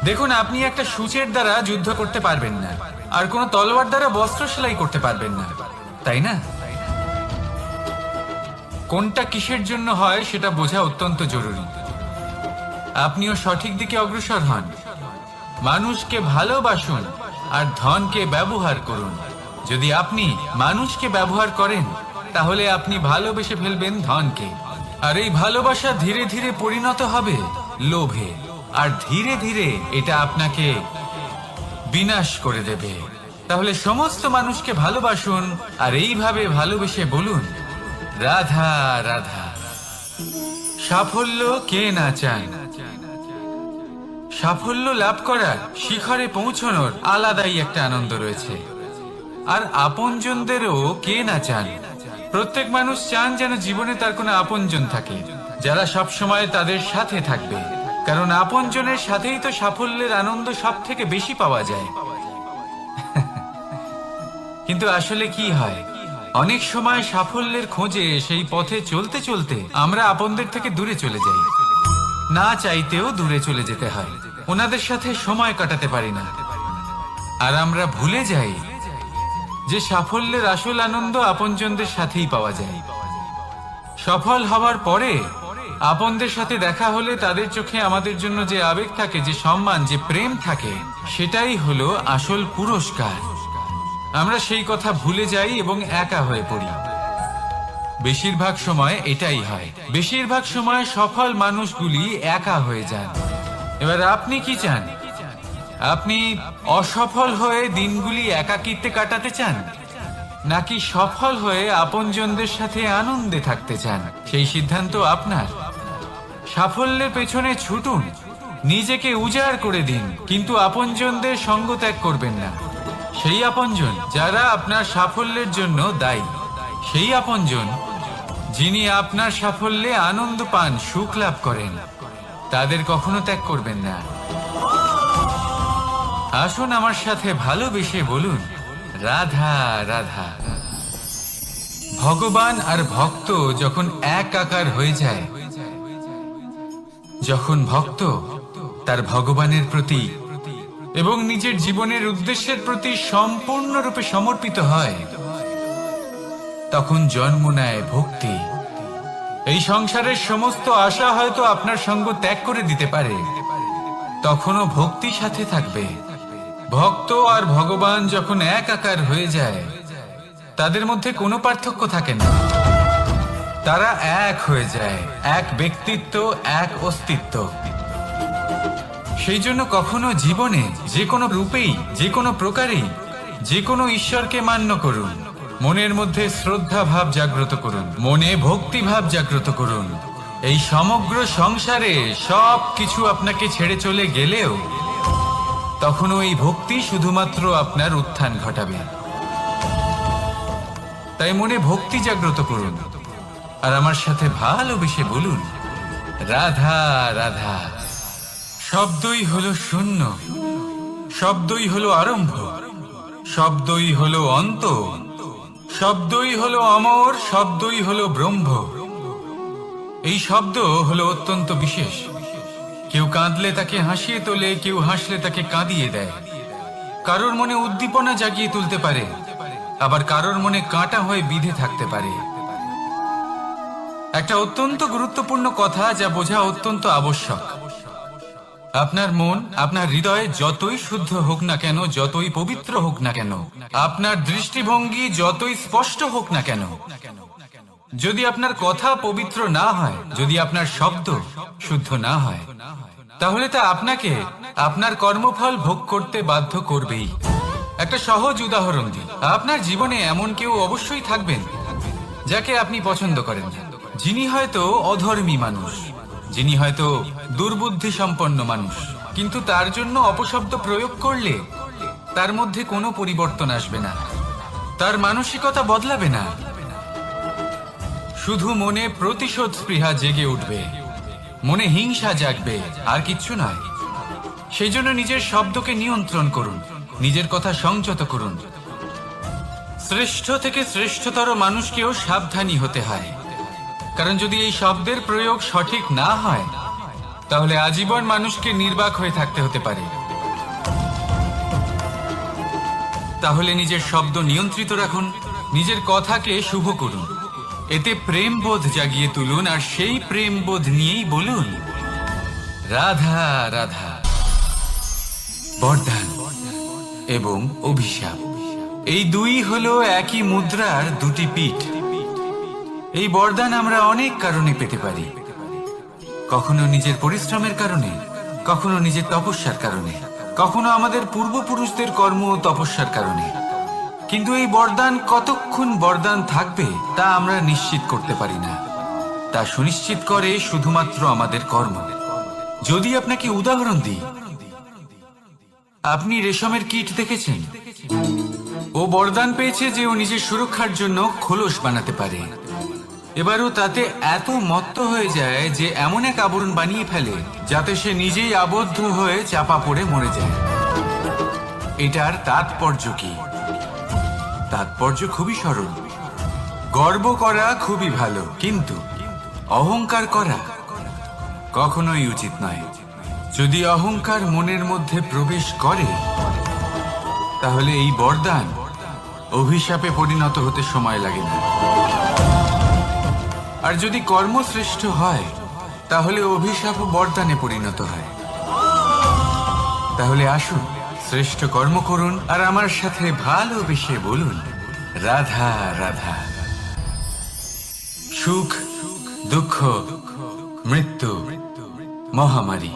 দেখুন, আপনি একটা সূচের দ্বারা যুদ্ধ করতে পারবেন না, আর কোনো তলোয়ার দ্বারা বস্ত্র সেলাই করতে পারবেন না, তাই না? কোনটা কিসের জন্য হয় সেটা বোঝা অত্যন্ত জরুরি। আপনিও সঠিক দিকে অগ্রসর হন। মানুষকে ভালোবাসুন আর ধনকে ব্যবহার করুন। যদি আপনি মানুষকে ব্যবহার করেন তাহলে আপনি ভালোবেসে ফেলবেন ধনকে, আর এই ভালোবাসা ধীরে ধীরে পরিণত হবে লোভে, আর ধীরে ধীরে এটা আপনাকে বিনাশ করে দেবে। তাহলে সমস্ত মানুষকে ভালোবাসুন আর এইভাবে ভালোবেসে বলুন, রাধা রাধা। সাফল্য কে না চান? সাফল্য লাভ করার, শিখরে পৌঁছানোর আলাদাই একটা আনন্দ রয়েছে। আর আপনজনদেরও কে না চান? প্রত্যেক মানুষ চান যেন জীবনে তার কোনো আপনজন থাকে, যারা সব সময় তাদের সাথে থাকবে। কারণ আপনজনের সাথেই তো সাফল্যের আনন্দ সব থেকে বেশি পাওয়া যায়। কিন্তু আসলে কি হয়, অনেক সময় সাফল্যের খোঁজে সেই পথে চলতে চলতে আমরা আপনদের থেকে দূরে চলে যাই। না চাইতেও দূরে চলে যেতে হয়, ওনাদের সাথে সময় কাটাতে পারি না। আর আমরা ভুলে যাই যে সাফল্যের আসল আনন্দ আপনজনদের সাথেই পাওয়া যায়। সফল হওয়ার পরে আপনদের সাথে দেখা হলে তাদের চোখে আমাদের জন্য যে আবেগ থাকে, যে সম্মান, যে প্রেম থাকে, সেটাই হলো আসল পুরস্কার। আমরা সেই কথা ভুলে যাই এবং একা হয়ে পড়ি। বেশিরভাগ সময় এটাই হয়। বেশিরভাগ সময় সফল মানুষগুলি একা হয়ে যান। এবার আপনি কি চান? আপনি অসফল হয়ে দিনগুলি একাকিত্বে কাটাতে চান, নাকি সফল হয়ে আপনজনদের সাথে আনন্দে থাকতে চান? সেই সিদ্ধান্ত আপনার। সাফল্যের পেছনে ছুটুন, নিজেকে উজাড় করে দিন, কিন্তু আপনজনদের সঙ্গ ত্যাগ করবেন না। সেই আপনজন যারা আপনার সাফল্যের জন্য দায়ী, সেই আপনজন যিনি আপনার সাফল্যে আনন্দ পান, সুখ লাভ করেন, তাদের কখনো ত্যাগ করবেন না। আসুন আমার সাথে ভালোবেসে বলুন, রাধা রাধা। ভগবান আর ভক্ত যখন একাকার হয়ে যায়, যখন ভক্ত তার ভগবানের প্রতি এবং নিজের জীবনের উদ্দেশ্যের প্রতি সম্পূর্ণরূপে সমর্পিত হয়, তখন জন্ম নেয় ভক্তি। এই সংসারের সমস্ত আশা হয়তো আপনার সঙ্গ ত্যাগ করে দিতে পারে, তখনও ভক্তি সাথে থাকবে। ভক্ত আর ভগবান যখন একাকার হয়ে যায়, তাদের মধ্যে কোনো পার্থক্য থাকে না। তারা এক হয়ে যায়, এক ব্যক্তিত্ব, এক অস্তিত্ব। সেই জন্য কখনো জীবনে যে কোনো রূপেই, যে কোনো প্রকারেই, যে কোনো ঈশ্বরকে মান্য করুন। মনের মধ্যে শ্রদ্ধা ভাব জাগ্রত করুন, মনে ভক্তি ভাব জাগ্রত করুন। এই সমগ্র সংসারে সব কিছু আপনাকে ছেড়ে চলে গেলেও তখনও এই ভক্তি শুধুমাত্র আপনার উত্থান ঘটাবে। তাই মনে ভক্তি জাগ্রত করুন আর আমার সাথে ভালোবেসে বলুন, রাধা রাধা। শব্দই হলো শূন্য, শব্দই হলো আরম্ভ, শব্দই হলো অন্ত, শব্দই হলো অমর, শব্দই হলো ব্রহ্ম। এই শব্দ হলো অত্যন্ত বিশেষ। কেউ কাঁদলে তাকে হাসিয়ে তোলে, কেউ হাসলে তাকে কাঁদিয়ে দেয়। কারোর মনে উদ্দীপনা জাগিয়ে তুলতে পারে, আবার কারোর মনে কাঁটা হয়ে বিঁধে থাকতে পারে। একটা অত্যন্ত গুরুত্বপূর্ণ কথা যা বোঝা অত্যন্ত আবশ্যক। আপনার মন, আপনার হৃদয় যতই শুদ্ধ হোক না কেন, যতই পবিত্র হোক না কেন, আপনার দৃষ্টিভঙ্গি যতই স্পষ্ট হোক না কেন, যদি আপনার কথা পবিত্র না হয়, যদি আপনার শব্দ শুদ্ধ না হয়, তাহলে তা আপনাকে আপনার কর্মফল ভোগ করতে বাধ্য করবেই। একটা সহজ উদাহরণ দিই। আপনার জীবনে এমন কেউ অবশ্যই থাকবেন যাকে আপনি পছন্দ করেন না, যিনি হয়তো অধর্মী মানুষ, যিনি হয়তো দুর্বুদ্ধি সম্পন্ন মানুষ, কিন্তু তার জন্য অপশব্দ প্রয়োগ করলে তার মধ্যে কোনো পরিবর্তন আসবে না, তার মানসিকতা বদলাবে না, শুধু মনে প্রতিশোধ স্পৃহা জেগে উঠবে, মনে হিংসা জাগবে, আর কিচ্ছু নয়। সেই জন্য নিজের শব্দকে নিয়ন্ত্রণ করুন, নিজের কথা সংযত করুন। শ্রেষ্ঠ থেকে শ্রেষ্ঠতর মানুষকেও সাবধানী হতে হয়, কারণ যদি এই শব্দের প্রয়োগ সঠিক না হয় তাহলে আজীবন মানুষকে নির্বাক হয়ে থাকতে হতে পারে। তাহলে নিজের শব্দ নিয়ন্ত্রিত রাখুন, নিজের কথাকে শুভ করুন, এতে প্রেমবোধ জাগিয়ে তুলুন, আর সেই প্রেমবোধ নিয়েই বলুন রাধা রাধা। বরদান এবং অভিশাপ এই দুই হলো একই মুদ্রার দুটি পিঠ। এই বরদান আমরা অনেক কারণে পেতে পারি, কখনো নিজের পরিশ্রমের কারণে, কখনো নিজের তপস্যার কারণে, কখনো আমাদের পূর্বপুরুষদের কর্ম ও তপস্যার কারণে। কিন্তু এই বরদান কতক্ষণ বরদান থাকবে তা আমরা নিশ্চিত করতে পারি না, তা সুনিশ্চিত করে শুধুমাত্র আমাদের কর্ম। যদি আপনাকে উদাহরণ দিই, আপনি রেশমের কীট দেখেছেন? ও বরদান পেয়েছে যে ও নিজের সুরক্ষার জন্য খোলস বানাতে পারে। এবারও তাতে এত মত্ত হয়ে যায় যে এমন এক আবরণ বানিয়ে ফেলে যাতে সে নিজেই আবদ্ধ হয়ে চাপা পড়ে মরে যায়। এটার তাৎপর্য কি? তাৎপর্য খুবই সরল। গর্ব করা খুবই ভালো, কিন্তু অহংকার করা কখনোই উচিত নয়। যদি অহংকার মনের মধ্যে প্রবেশ করে তাহলে এই বরদান অভিশাপে পরিণত হতে সময় লাগে না। আর যদি কর্মশ্রেষ্ঠ হয় তাহলে অভিশাপ বরদানে পরিণত হয়। তাহলে আসুন শ্রেষ্ঠ কর্ম করুন আর আমার সাথে ভালোবেসে বলুন রাধা রাধা। সুখ, দুঃখ, মৃত্যু, মহামারী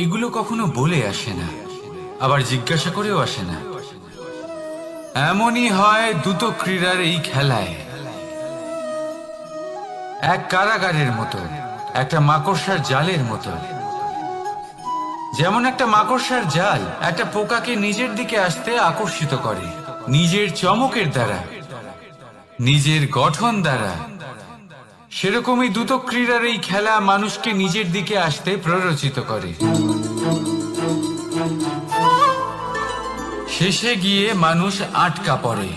এগুলো কখনো বলে আসে না, আবার জিজ্ঞাসা করেও আসে না। এমনই হয় দ্রুত ক্রীড়ার এই খেলায়। এক কারাগারের মতো, একটা মাকড়সার জালের মতো। যেমন একটা মাকড়সার জাল একটা পোকাকে নিজের দিকে আসতে আকর্ষিত করে নিজের চমকের দ্বারা, নিজের গঠন দ্বারা, সেরকমই দ্রুত ক্রীড়ার এই খেলা মানুষকে নিজের দিকে আসতে প্ররোচিত করে। শেষে গিয়ে মানুষ আটকা পড়ে।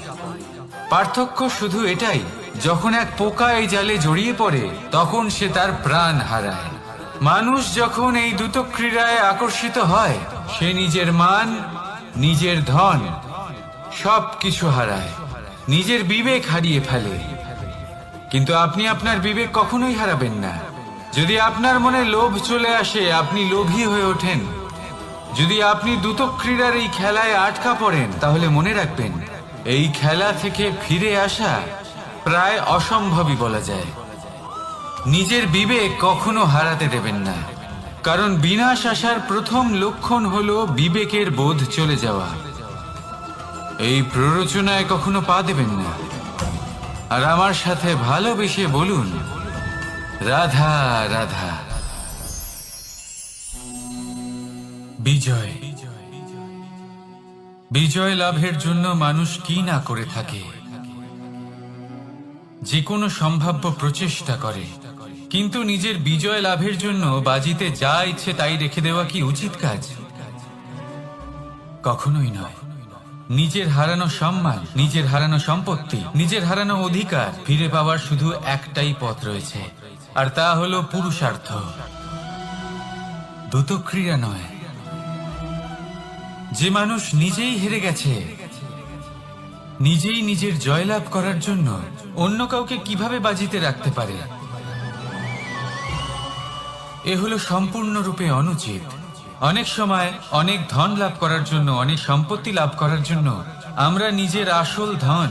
পার্থক্য শুধু এটাই, যখন এক পোকা এই জালে জড়িয়ে পড়ে তখন সে তার প্রাণ হারায়। মানুষ যখন এই দ্রুত ক্রীড়ায় আকর্ষিত হয় সে নিজের মান, নিজের ধন সব কিছু হারায়, নিজের বিবেক হারিয়ে ফেলে। কিন্তু আপনি আপনার বিবেক কখনোই হারাবেন না। যদি আপনার মনে লোভ চলে আসে আপনি লোভী হয়ে ওঠেন। যদি আপনি দ্রুত ক্রীড়ার এই খেলায় আটকা পড়েন তাহলে মনে রাখবেন এই খেলা থেকে ফিরে আসা প্রায় অসম্ভবই বলা যায়। নিজের বিবেক কখনো হারাতে দেবেন না, কারণ বিনাশ আসার প্রথম লক্ষণ হলো বিবেকের বোধ চলে যাওয়া। এই প্ররোচনায় কখনো পা দেবেন না। আর আমার সাথে ভালোবেসে বলুন রাধা রাধা। বিজয়, বিজয় লাভের জন্য মানুষ কি না করে থাকে, যে কোনো সম্ভাব্য প্রচেষ্টা করে। কিন্তু নিজের বিজয় লাভের জন্য বাজিতে যা ইচ্ছে তাই রেখে দেওয়া কি উচিত কাজ? কখনোই নয়। নিজের হারানো সম্মান, নিজের হারানো সম্পত্তি, নিজের হারানো অধিকার ফিরে পাওয়ার শুধু একটাই পথ রয়েছে, আর তা হলো পুরুষার্থ, দ্রুত ক্রীড়া নয়। যে মানুষ নিজেই হেরে গেছে, নিজেই নিজের জয়লাভ করার জন্য অন্য কাউকে কিভাবে বাজিতে রাখতে পারে? এ হলো সম্পূর্ণরূপে অনুচিত। অনেক সময় অনেক ধন লাভ করার জন্য, অনেক সম্পত্তি লাভ করার জন্য আমরা নিজের আসল ধন,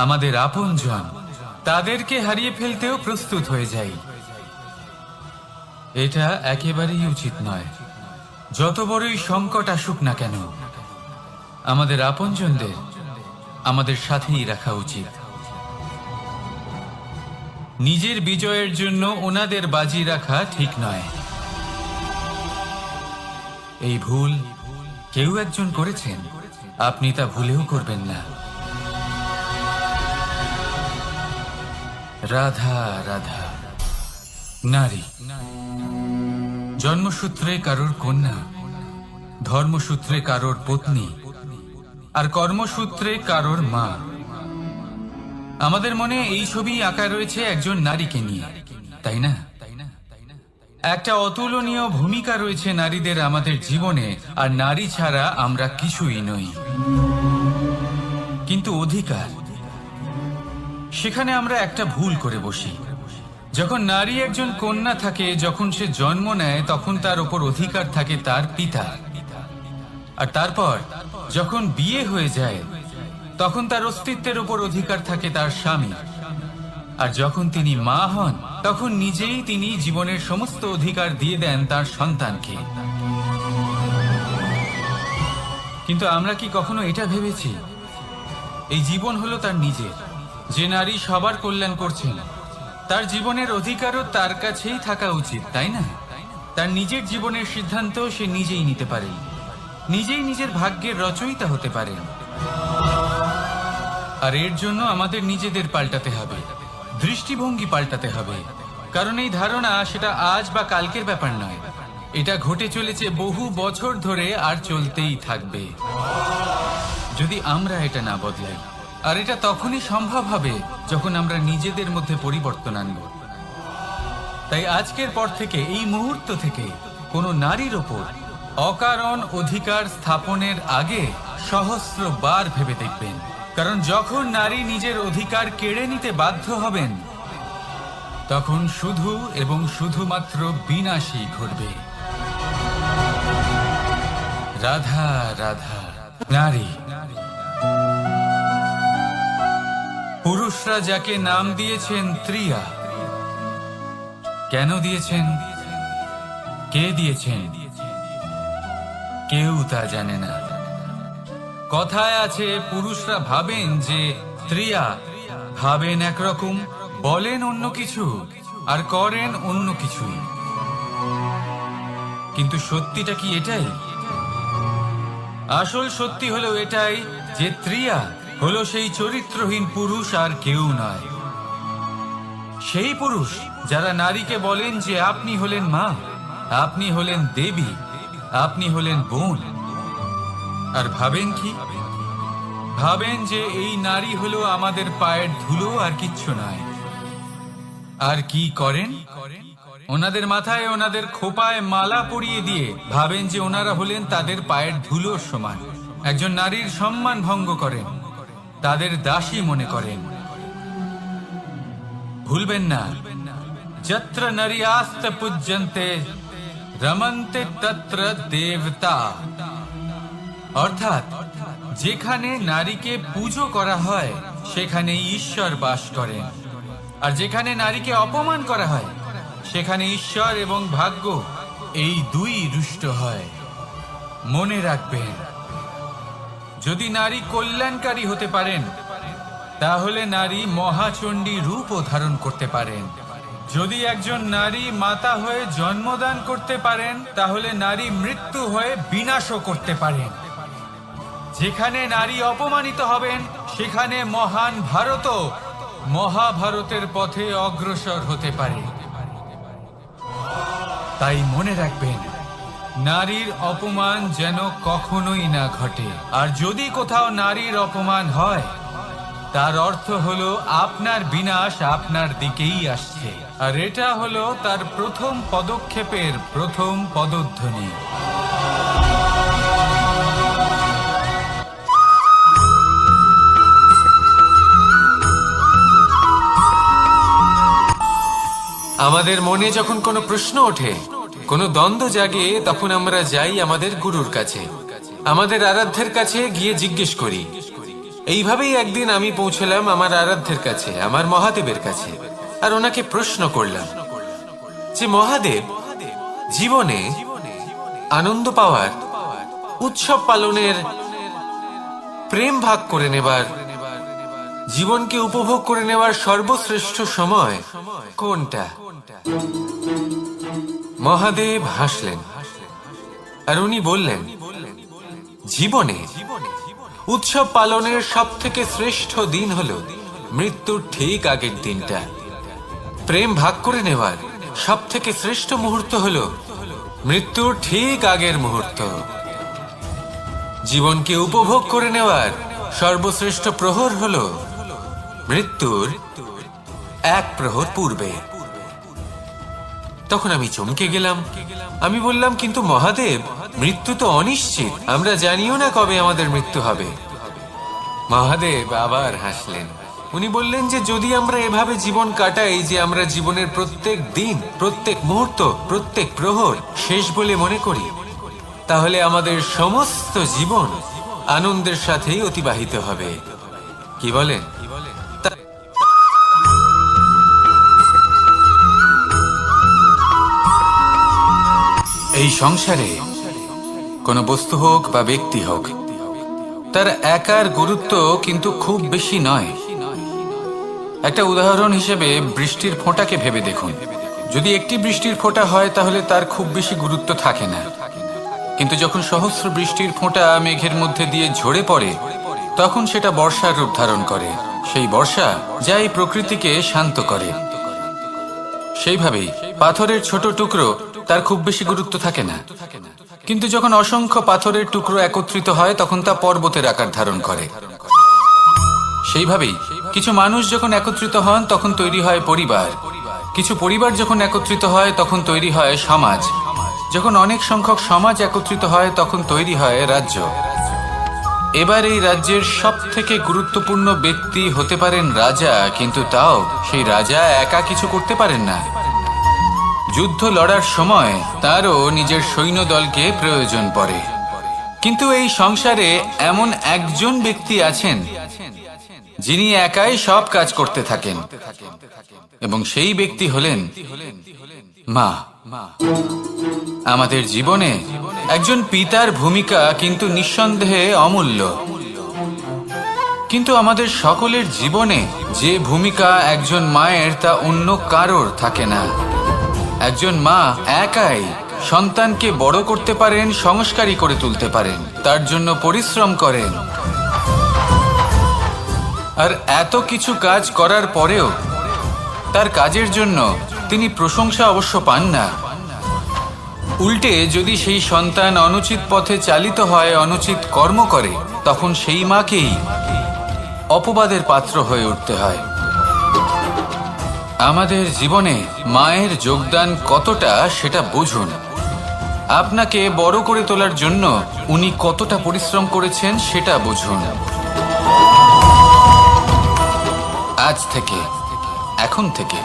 আমাদের আপনজন, তাদেরকে হারিয়ে ফেলতেও প্রস্তুত হয়ে যাই। এটা একেবারেই উচিত নয়। যত বড়ই সংকট আসুক না কেন আমাদের আপনজনদের আমাদের সাথেই রাখা উচিত। নিজের বিজয়ের জন্য ওনাদের বাজি রাখা ঠিক নয়। এই ভুল কেউ একজন করেছেন, আপনি তা ভুলেও করবেন না। রাধা রাধা। নারী জন্মসূত্রে কারোর কন্যা, ধর্মসূত্রে কারোর পত্নী, আর কর্মসূত্রে কারোর মা। আমাদের মনে এই ছবি আঁকা রয়েছে একজন নারীকে নিয়ে, তাই না? একটা অতুলনীয় ভূমিকা রয়েছে নারীদের আমাদের জীবনে, আর নারী ছাড়া আমরা কিছুই নই। কিন্তু অধিকার, সেখানে আমরা একটা ভুল করে বসি। যখন নারী একজন কন্যা থাকে, যখন সে জন্ম নেয়, তখন তার উপর অধিকার থাকে তার পিতা। আর তারপর যখন বিয়ে হয়ে যায়, তখন তার অস্তিত্বের উপর অধিকার থাকে তার স্বামী। আর যখন তিনি মা হন, তখন নিজেই তিনি জীবনের সমস্ত অধিকার দিয়ে দেন তার সন্তানকে। কিন্তু আমরা কি কখনো এটা ভেবেছি এই জীবন হলো তার নিজের? যে নারী সবার কল্যাণ করছেন, তার জীবনের অধিকারও তার কাছেই থাকা উচিত, তাই না? তার নিজের জীবনের সিদ্ধান্ত সে নিজেই নিতে পারেন, নিজেই নিজের ভাগ্যের রচয়িতা হতে পারেন। আর এর জন্য আমাদের নিজেদের পাল্টাতে হবে, দৃষ্টিভঙ্গি পাল্টাতে হবে। কারণ এই ধারণা সেটা আজ বা কালকের ব্যাপার নয়, এটা ঘটে চলেছে বহু বছর ধরে, আর চলতেই থাকবে যদি আমরা এটা না বদলাই। আর এটা তখনই সম্ভব হবে যখন আমরা নিজেদের মধ্যে পরিবর্তন আনব। তাই আজকের পর থেকে, এই মুহূর্ত থেকে, কোনো নারীর ওপর অকারণ অধিকার স্থাপনের আগে সহস্রবার ভেবে দেখবেন। কারণ যখন নারী নিজের অধিকার কেড়ে নিতে বাধ্য হবেন, তখন শুধু এবং শুধুমাত্র বিনাশই ঘটবে। রাধা রাধা। নারী, পুরুষরা যাকে নাম দিয়েছেন ত্রিয়া, কেন দিয়েছেন, কে দিয়েছেন, কেউ তা জানে না। কথায় আছে, পুরুষরা ভাবেন যে ত্রিয়া, ভাবেন একরকম, বলেন অন্য কিছু, আর করেন অন্য কিছু। কিন্তু সত্যিটা কি এটাই? আসল সত্যি হলো এটাই যে ত্রিয়া হলো সেই চরিত্রহীন পুরুষ, আর কেউ নয়। সেই পুরুষ যারা নারীকে বলেন যে আপনি হলেন মা, আপনি হলেন দেবী, আপনি হলেন বোন। আর ভাবেন কি? ভাবেন যে এই নারী হলো আমাদের পায়ের ধুলো, আর কিচ্ছু নয়। আর কি করেন? ওনাদের মাথায়, ওনাদের খোপায় মালা পরিয়ে দিয়ে ভাবেন যে ওনারা হলেন তাদের পায়ের ধুলোর সমান। একজন নারীর সম্মান ভঙ্গ করেন, তাদের দাসী মনে করেন। ভুলবেন না, যত্র নারীয়াস্ত পূজ্যন্তে রমন্তে তত্র দেবতা। অর্থাৎ যেখানে নারীকে পুজো করা হয়, সেখানে ঈশ্বর বাস করেন। আর যেখানে নারীকে অপমান করা হয়, সেখানে ঈশ্বর এবং ভাগ্য এই দুই রুষ্ট হয়। মনে রাখবেন, যদি নারী কল্যাণকারী হতে পারেন, তাহলে নারী মহাচণ্ডী রূপও ধারণ করতে পারেন। যদি একজন নারী মাতা হয়ে জন্মদান করতে পারেন, তাহলে নারী মৃত্যু হয়ে বিনাশও করতে পারেন। যেখানে নারী অপমানিত হবেন, সেখানে মহান ভারতও মহাভারতের পথে অগ্রসর হতে পারে। তাই মনে রাখবেন, নারীর অপমান যেন কখনোই না ঘটে। আর যদি কোথাও নারীর অপমান হয়, তার অর্থ হলো আপনার বিনাশ আপনার দিকেই আসছে। আর এটা হলো তার প্রথম পদক্ষেপের প্রথম পদধ্বনি। আমাদের মনে যখন কোনো প্রশ্ন ওঠে, কোনো দ্বন্দ্ব জাগে, তখন আমরা যাই আমাদের গুরুর কাছে, আমাদের আরাধ্যের কাছে গিয়ে জিজ্ঞেস করি। এইভাবেই একদিন আমি পৌঁছলাম আমার আরাধ্যের কাছে, আমার মহাদেবের কাছে। আর ওনাকে প্রশ্ন করলাম যে মহাদেব, জীবনে আনন্দ পাওয়ার, উৎসব পালনের, প্রেম ভাগ করে নেবার
জীবনকে উপভোগ করে নেওয়ার সর্বশ্রেষ্ঠ সময় কোনটা? মহাদেব হাসলেন আর উনি বললেন, জীবনে উৎসব পালনের সবথেকে শ্রেষ্ঠ দিন হলো মৃত্যুর ঠিক আগের দিনটা। প্রেম ভাগ করে নেওয়ার সবথেকে শ্রেষ্ঠ মুহূর্ত হলো মৃত্যুর ঠিক আগের মুহূর্ত। জীবনকে উপভোগ করে নেওয়ার সর্বশ্রেষ্ঠ প্রহর হলো মৃত্যুর এক প্রহর পূর্বে। তখন আমি চমকে গেলাম। আমি বললাম, কিন্তু মহাদেব, মৃত্যু তো অনিশ্চিত, আমরা জানিও না কবে আমাদের মৃত্যু হবে। মহাদেব আবার হাসলেন। উনি বললেন যে যদি আমরা এভাবে জীবন কাটাই যে আমরা জীবনের প্রত্যেক দিন, প্রত্যেক মুহূর্ত, প্রত্যেক প্রহর শেষ বলে মনে করি, তাহলে আমাদের সমস্ত জীবন আনন্দের সাথেই অতিবাহিত হবে। কি বলেন?
এই সংসারে কোনো বস্তু হোক বা ব্যক্তি হোক, তার একার গুরুত্ব কিন্তু খুব বেশি নয়। একটা উদাহরণ হিসেবে বৃষ্টির ফোঁটাকে ভেবে দেখুন। যদি একটি বৃষ্টির ফোঁটা হয় তাহলে তার খুব বেশি গুরুত্ব থাকে না, কিন্তু যখন সহস্র বৃষ্টির ফোঁটা মেঘের মধ্যে দিয়ে ঝরে পড়ে, তখন সেটা বর্ষার রূপ ধারণ করে। সেই বর্ষা যা এই প্রকৃতিকে শান্ত করে। সেইভাবেই পাথরের ছোট টুকরো, তার খুব বেশি গুরুত্ব থাকে না, কিন্তু যখন অসংখ্য পাথরের টুকরো একত্রিত হয় তখন তা পর্বতের আকার ধারণ করে। সেইভাবেই কিছু মানুষ যখন একত্রিত হন তখন তৈরি হয় পরিবার, কিছু পরিবার যখন একত্রিত হয় তখন তৈরি হয় সমাজ, যখন অনেক সংখ্যক সমাজ একত্রিত হয় তখন তৈরি হয় রাজ্য। এবার এই রাজ্যের সবথেকে গুরুত্বপূর্ণ ব্যক্তি হতে পারেন রাজা, কিন্তু তাও সেই রাজা একা কিছু করতে পারেন না। যুদ্ধ লড়ার সময় তারও নিজের সৈন্যদলকে প্রয়োজন পড়ে। কিন্তু এই সংসারে এমন একজন ব্যক্তি আছেন যিনি একাই সব কাজ করতে থাকেন, এবং সেই ব্যক্তি হলেন মা। আমাদের জীবনে একজন পিতার ভূমিকা কিন্তু নিঃসন্দেহে অমূল্য, কিন্তু আমাদের সকলের জীবনে যে ভূমিকা একজন মায়ের তা অন্য কারোর থাকে না। একজন মা একাই সন্তানকে বড় করতে পারেন, সংস্কারী করে তুলতে পারেন, তার জন্য পরিশ্রম করেন। আর এত কিছু কাজ করার পরেও তার কাজের জন্য তিনি প্রশংসা অবশ্য পান না। উল্টে যদি সেই সন্তান অনুচিত পথে চালিত হয়, অনুচিত কর্ম করে, তখন সেই মাকেই অপবাদের পাত্র হয়ে উঠতে হয়। আমাদের জীবনে মায়ের যোগদান কতটা সেটা বুঝুন। আপনাকে বড় করে তোলার জন্য উনি কতটা পরিশ্রম করেছেন সেটা বুঝুন। আজ থেকে, এখন থেকে,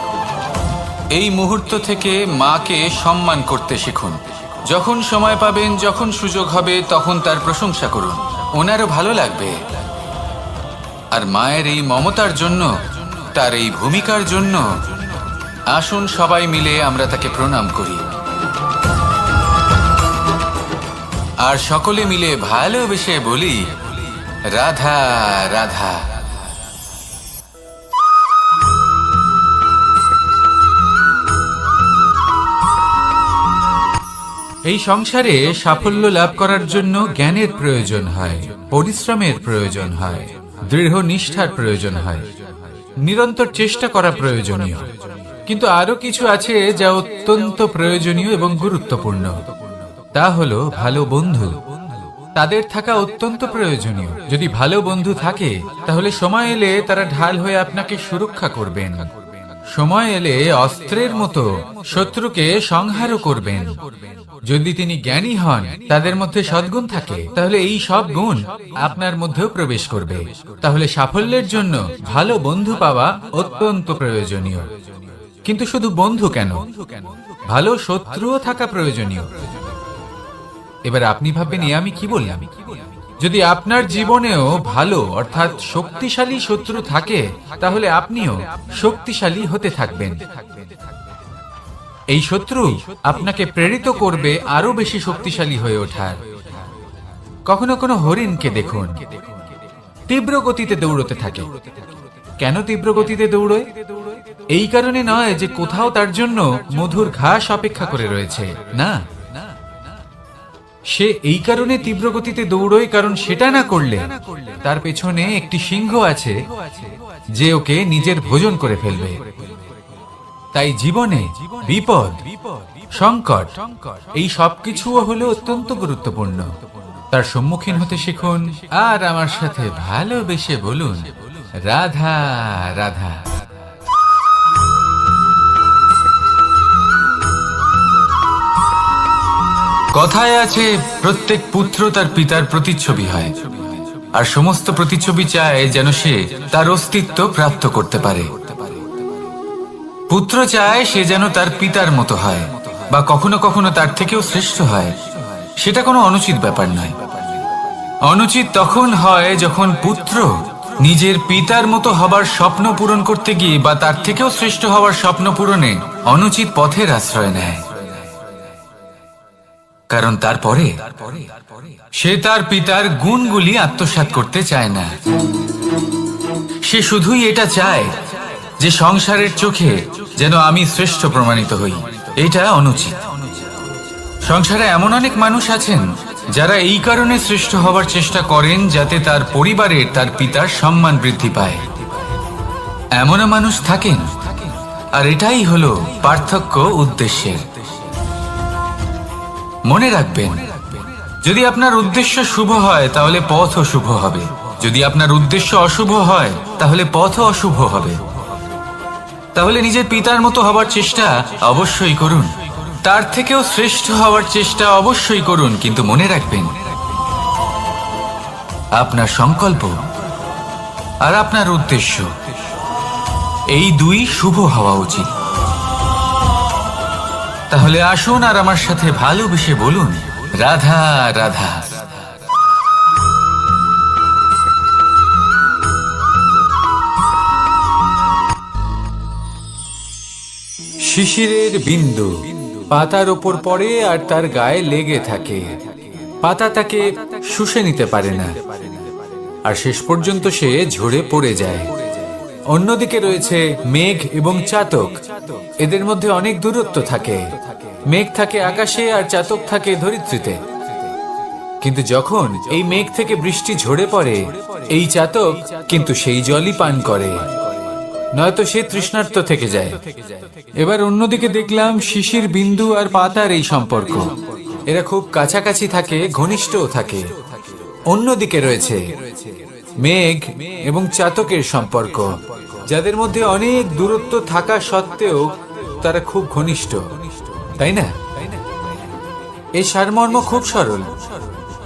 এই মুহূর্ত থেকে মাকে সম্মান করতে শিখুন। যখন সময় পাবেন, যখন সুযোগ হবে, তখন তার প্রশংসা করুন, ওনারও ভালো লাগবে। আর মায়ের এই মমতার জন্য, তার এই ভূমিকার জন্য আসুন সবাই মিলে আমরা তাকে প্রণাম করি, আর সকলে মিলে ভালোবেসে বলি, রাধা রাধা। এই সংসারে সাফল্য লাভ করার জন্য জ্ঞানের প্রয়োজন হয়, পরিশ্রমের প্রয়োজন হয়, দৃঢ় নিষ্ঠার প্রয়োজন হয়, নিরন্তর চেষ্টা করা প্রয়োজনীয়। কিন্তু আরো কিছু আছে যা অত্যন্ত প্রয়োজনীয় এবং গুরুত্বপূর্ণ। তা হলো ভালো বন্ধু। তাদের থাকা অত্যন্ত প্রয়োজনীয়। যদি ভালো বন্ধু থাকে তাহলে সময় এলে তারা ঢাল হয়ে আপনাকে সুরক্ষা করবেন। সময় এলে অস্ত্রের মতো শত্রুকে সংহারও করবেন। যদি তিনি জ্ঞানী হন, তাদের মধ্যে সদ্গুণ থাকে, তাহলে এই সব গুণ আপনার মধ্যেও প্রবেশ করবে। তাহলে সাফল্যের জন্য ভালো বন্ধু পাওয়া অত্যন্ত প্রয়োজনীয়। কিন্তু শুধু বন্ধু কেন, ভালো শত্রুও থাকা প্রয়োজনীয়। এবার আপনি ভাববেন, আমি কি বললাম? যদি আপনার জীবনেও ভালো অর্থাৎ শক্তিশালী শত্রু থাকে, তাহলে আপনিও শক্তিশালী হতে থাকবেন। এই শত্রু আপনাকে প্রেরিত করবে আরো বেশি শক্তিশালী হয়ে ওঠার। কখনো কোনো হরিণকে দেখুন, তীব্র গতিতে দৌড়তে থাকে, কেন তীব্র গতিতে দৌড়য়? এই কারণে নয় যে কোথাও তার জন্য মধুর ঘাস অপেক্ষা করে রয়েছে, না, সে এই কারণে তীব্র গতিতে দৌড়য় কারণ সেটা না করলে তার পেছনে একটি সিংহ আছে যে ওকে নিজের ভোজন করে ফেলবে। তাই জীবনে বিপদ, সংকট, এই সবকিছুও হলো অত্যন্ত গুরুত্বপূর্ণ। তার সম্মুখীন হতে শিখুন আর আমার সাথে ভালোবেসে বলুন, রাধা রাধা। কথায় আছে, প্রত্যেক পুত্র তার পিতার প্রতিচ্ছবি হয়, আর সমস্ত প্রতিচ্ছবি চায় যেন সে তার অস্তিত্ব প্রাপ্ত করতে পারে। পুত্র চায় সে যেন তার পিতার মতো হয়, বা কখনো কখনো তার থেকেও শ্রেষ্ঠ হয়। সেটা কোনো অনুচিত ব্যাপার নয়। অনুচিত তখন হয় যখন পুত্র নিজের পিতার মতো হবার স্বপ্ন পূরণ করতে গিয়ে বা তার থেকেও শ্রেষ্ঠ হওয়ার স্বপ্ন পূরণে অনুচিত পথের আশ্রয় নেয়। কারণ তারপরে সে তার পিতার গুণগুলি আত্মসাৎ করতে চায় না। সে শুধুই এটা চায় যে সংসারের চোখে যেন আমি শ্রেষ্ঠ প্রমাণিত হই। এটা অনুচিত। সংসারে এমন অনেক মানুষ আছেন যারা এই কারণে শ্রেষ্ঠ হবার চেষ্টা করেন যাতে তার পরিবারের তার পিতার সম্মান বৃদ্ধি পায়। এমনও মানুষ থাকেন, আর এটাই হলো পার্থক্য উদ্দেশ্যের। মনে রাখবেন, যদি আপনার উদ্দেশ্য শুভ হয় তাহলে পথও শুভ হবে, যদি আপনার উদ্দেশ্য অশুভ হয় তাহলে পথও অশুভ হবে। তাহলে নিজের পিতার মতো হবার চেষ্টা অবশ্যই করুন, তার থেকেও শ্রেষ্ঠ হওয়ার চেষ্টা অবশ্যই করুন, কিন্তু মনে রাখবেন আপনার সংকল্প আর আপনার উদ্দেশ্য এই দুই শুভ হওয়া উচিত। তাহলে আসুন আর আমার সাথে ভালোবেসে বলুন, রাধা রাধা। শিশিরের বিন্দু পাতার ওপর পড়ে আর তার গায়ে লেগে থাকে। পাতা তাকে শুষে নিতে পারে না, আর শেষ পর্যন্ত সে ঝরে পড়ে যায়। অন্যদিকে রয়েছে মেঘ এবং চাতক। এদের মধ্যে অনেক দূরত্ব থাকে। মেঘ থাকে আকাশে আর চাতক থাকে ধরিত্রীতে। কিন্তু যখন এই মেঘ থেকে বৃষ্টি ঝরে পড়ে, এই চাতক কিন্তু সেই জলই পান করে, নয়তো সে তৃষ্ণার্ত থেকে যায়। এবার অন্যদিকে দেখলাম শিশির বিন্দু আর পাতার এই সম্পর্ক। এরা খুব কাছাকাছি থাকে, ঘনিষ্ঠও থাকে। অন্যদিকে রয়েছে মেঘ এবং চাতকের সম্পর্ক, যাদের মধ্যে অনেক দূরত্ব থাকা সত্ত্বেও তারা খুব ঘনিষ্ঠ, তাই না? এই সারমর্ম খুব সরল।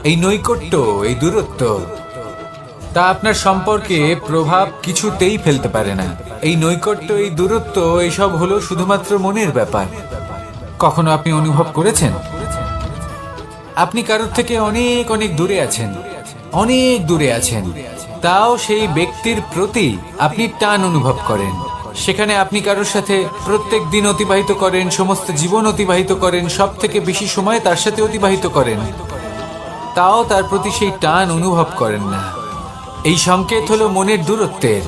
এই নৈকট্য, এই দূরত্ব, তা আপনার সম্পর্কে প্রভাব কিছুতেই ফেলতে পারে না। এই নৈকট্য, এই দূরত্ব, এইসব হলো শুধুমাত্র মনের ব্যাপার। কখনো আপনি অনুভব করেছেন আপনি কারোর থেকে অনেক অনেক দূরে আছেন, অনেক দূরে আছেন, তাও সেই ব্যক্তির প্রতি আপনি টান অনুভব করেন। সেখানে আপনি কারোর সাথে প্রত্যেক দিন অতিবাহিত করেন, সমস্ত জীবন অতিবাহিত করেন, সব থেকে বেশি সময় তার সাথে অতিবাহিত করেন, তাও তার প্রতি সেই টান অনুভব করেন না। এই সংকেত হলো মনের দূরত্বের।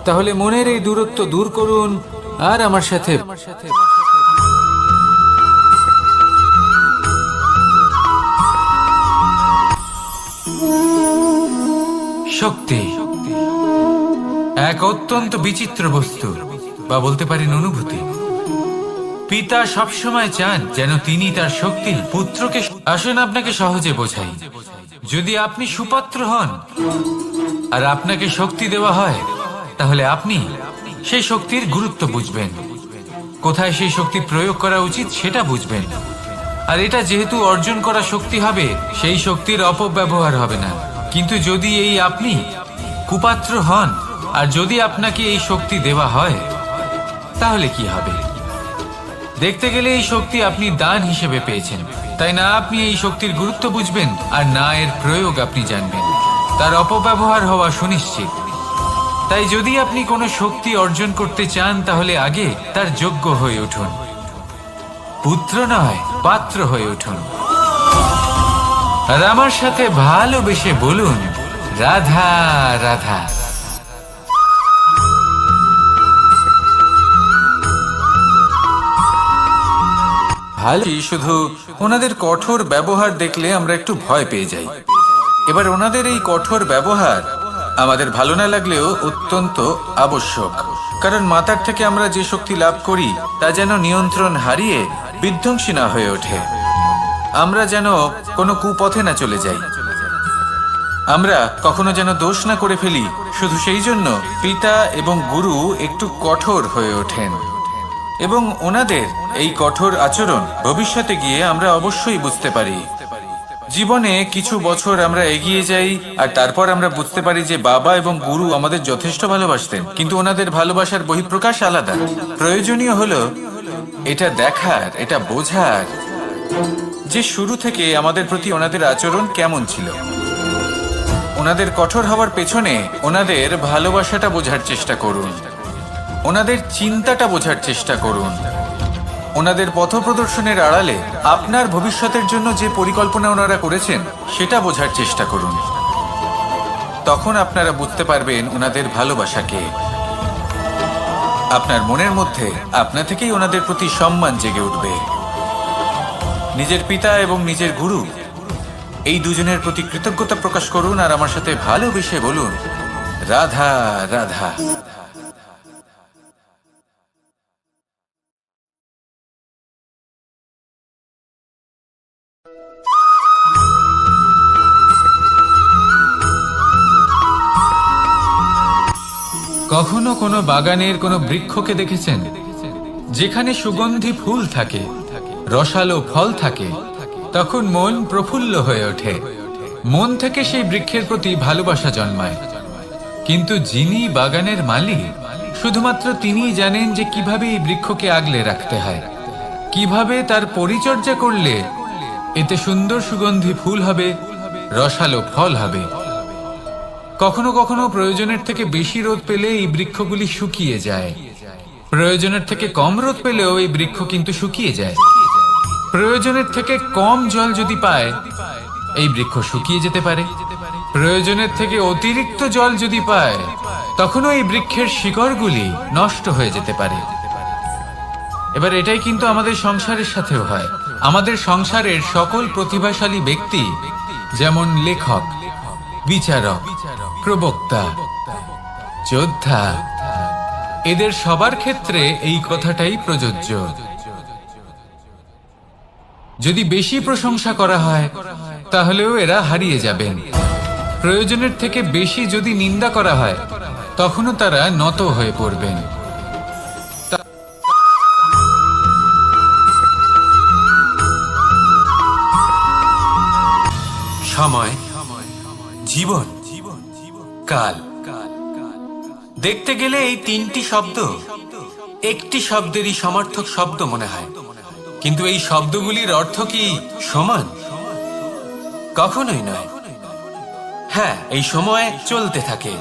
তাহলে মনের এই দূরত্ব দূর করুন আর আমার সাথে শক্তি এক অত্যন্ত বিচিত্র বস্তু, বা বলতে পারেন অনুভূতি। পিতা সবসময় চান যেন তিনি তার শক্তি পুত্রকে। আসুন আপনাকে সহজে বোঝাই। যদি আপনি সুপাত্র হন আর আপনাকে শক্তি দেওয়া হয়, তাহলে আপনি সেই শক্তির গুরুত্ব বুঝবেন, কোথায় সেই শক্তি প্রয়োগ করা উচিত সেটা বুঝবেন। আর এটা যেহেতু অর্জন করা শক্তি হবে, সেই শক্তির অপব্যবহার হবে না। কিন্তু যদি এই আপনি কুপাত্র হন আর যদি আপনাকে এই শক্তি দেওয়া হয়, তাহলে কি হবে? দেখতে গেলে এই শক্তি আপনি দান হিসেবে পেয়েছেন, তাই না আপনি এই শক্তির গুরুত্ব বুঝবেন আর না এর প্রয়োগ আপনি জানবেন। তার অপব্যবহার হওয়া সুনিশ্চিত। তাই যদি আপনি কোনো শক্তি অর্জন করতে চান, তাহলে আগে তার যোগ্য হয়ে উঠুন। পুত্র নয়, পাত্র হয়ে উঠুন। আর আমার সাথে ভালোবেসে বলুন, রাধা রাধা। ভালো, শুধু ওনাদের কঠোর ব্যবহার দেখলে আমরা একটু ভয় পেয়ে যাই। এবার ওনাদের এই কঠোর ব্যবহার আমাদের ভালো না লাগলেও অত্যন্ত আবশ্যক, কারণ মাতার থেকে আমরা যে শক্তি লাভ করি তা যেন নিয়ন্ত্রণ হারিয়ে বিধ্বংসী না হয়ে ওঠে, আমরা যেন কোনো কুপথে না চলে যাই, আমরা কখনো যেন দোষ না করে ফেলি। শুধু সেই জন্য পিতা এবং গুরু একটু কঠোর হয়ে ওঠেন, এবং ওনাদের এই কঠোর আচরণ ভবিষ্যতে গিয়ে আমরা অবশ্যই বুঝতে পারি। জীবনে কিছু বছর আমরা এগিয়ে যাই আর তারপর আমরা বুঝতে পারি যে বাবা এবং গুরু আমাদের যথেষ্ট ভালোবাসতেন, কিন্তু ওনাদের ভালোবাসার বহিঃপ্রকাশ আলাদা। প্রয়োজনীয় হলো এটা দেখার, এটা বোঝার যে শুরু থেকে আমাদের প্রতি ওনাদের আচরণ কেমন ছিল। ওনাদের কঠোর হওয়ার পেছনে ওনাদের ভালোবাসাটা বোঝার চেষ্টা করুন, ওনাদের চিন্তাটা বোঝার চেষ্টা করুন, ওনাদের পথপ্রদর্শনের আড়ালে আপনার ভবিষ্যতের জন্য যে পরিকল্পনা ওনারা করেছেন সেটা বোঝার চেষ্টা করুন। তখন আপনারা বুঝতে পারবেন ওনাদের ভালোবাসাকে। আপনার মনের মধ্যে আপনা থেকেই ওনাদের প্রতি সম্মান জেগে উঠবে। নিজের পিতা এবং নিজের গুরু এই দুজনের প্রতি কৃতজ্ঞতা প্রকাশ করুন আর আমার সাথে ভালোবেসে বলুন, রাধা রাধা। কখনো কোনো বাগানের কোনো বৃক্ষকে দেখেছেন যেখানে সুগন্ধি ফুল থাকে, রসালো ফল থাকে? তখন মন প্রফুল্ল হয়ে ওঠে, মন থেকে সেই বৃক্ষের প্রতি ভালোবাসা জন্মায়। কিন্তু যিনি বাগানের মালিক, শুধুমাত্র তিনিই জানেন যে কিভাবে এই বৃক্ষকে আগলে রাখতে হয়, কিভাবে তার পরিচর্যা করলে এতে সুন্দর সুগন্ধি ফুল হবে, রসালো ফল হবে। কখনো কখনো প্রয়োজনের থেকে বেশি রোদ পেলে এই বৃক্ষগুলি শুকিয়ে যায়, প্রয়োজনের থেকে কম রোদ পেলেও এই বৃক্ষ কিন্তু শুকিয়ে যায়। প্রয়োজনের থেকে কম জল যদি পায় এই বৃক্ষ শুকিয়ে যেতে পারে, প্রয়োজনের থেকে অতিরিক্ত জল যদি পায় তখনও এই বৃক্ষের শিকড়গুলি নষ্ট হয়ে যেতে পারে। এবার এটাই কিন্তু আমাদের সংসারের সাথেও হয়। আমাদের সংসারের সকল প্রতিভাশালী ব্যক্তি, যেমন লেখক, বিচারক, প্রবক্তা, যোদ্ধা, এদের সবার ক্ষেত্রে এই কথাটাই প্রযোজ্য। যদি বেশি প্রশংসা করা হয় তাহলেও এরা হারিয়ে যাবেন, প্রয়োজনের থেকে বেশি যদি নিন্দা করা হয় তখনও তারা নত হয়ে পড়বেন। সময়, জীবন, কাল। দেখতে গেলে এই তিনটি শব্দ একটি শব্দেরই সমার্থক শব্দ মনে হয়, কিন্তু এই শব্দগুলির অর্থ কি সমান? কখনোই নয়। হ্যাঁ, এই সময় চলতে থাকে,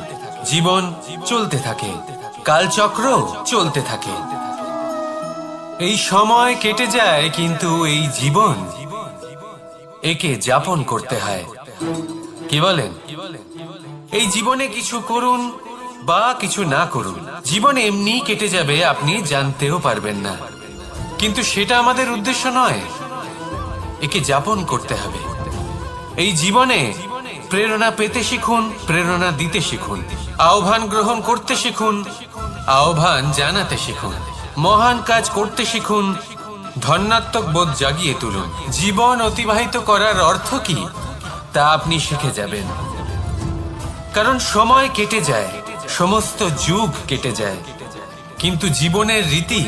জীবন চলতে থাকে, কালচক্র চলতে থাকে। এই সময় কেটে যায়, কিন্তু এই জীবন একে যাপন করতে হয়। কি বলেন? এই জীবনে কিছু করুন বা কিছু না করুন, জীবন এমনি কেটে যাবে, আপনি জানতেও পারবেন না। কিন্তু সেটা আমাদের উদ্দেশ্য নয়, একে যাপন করতে হবে। এই জীবনে প্রেরণা পেতে শিখুন, প্রেরণা দিতে শিখুন, আহ্বান গ্রহণ করতে শিখুন, আহ্বান জানাতে শিখুন, মহান কাজ করতে শিখুন, ধন্যাত্মক বোধ জাগিয়ে তুলুন। জীবন অতিবাহিত করার অর্থ কি তা আপনি শিখে যাবেন, কারণ সময় কেটে যায়, সমস্ত যুগ কেটে যায়, কিন্তু জীবনের রীতি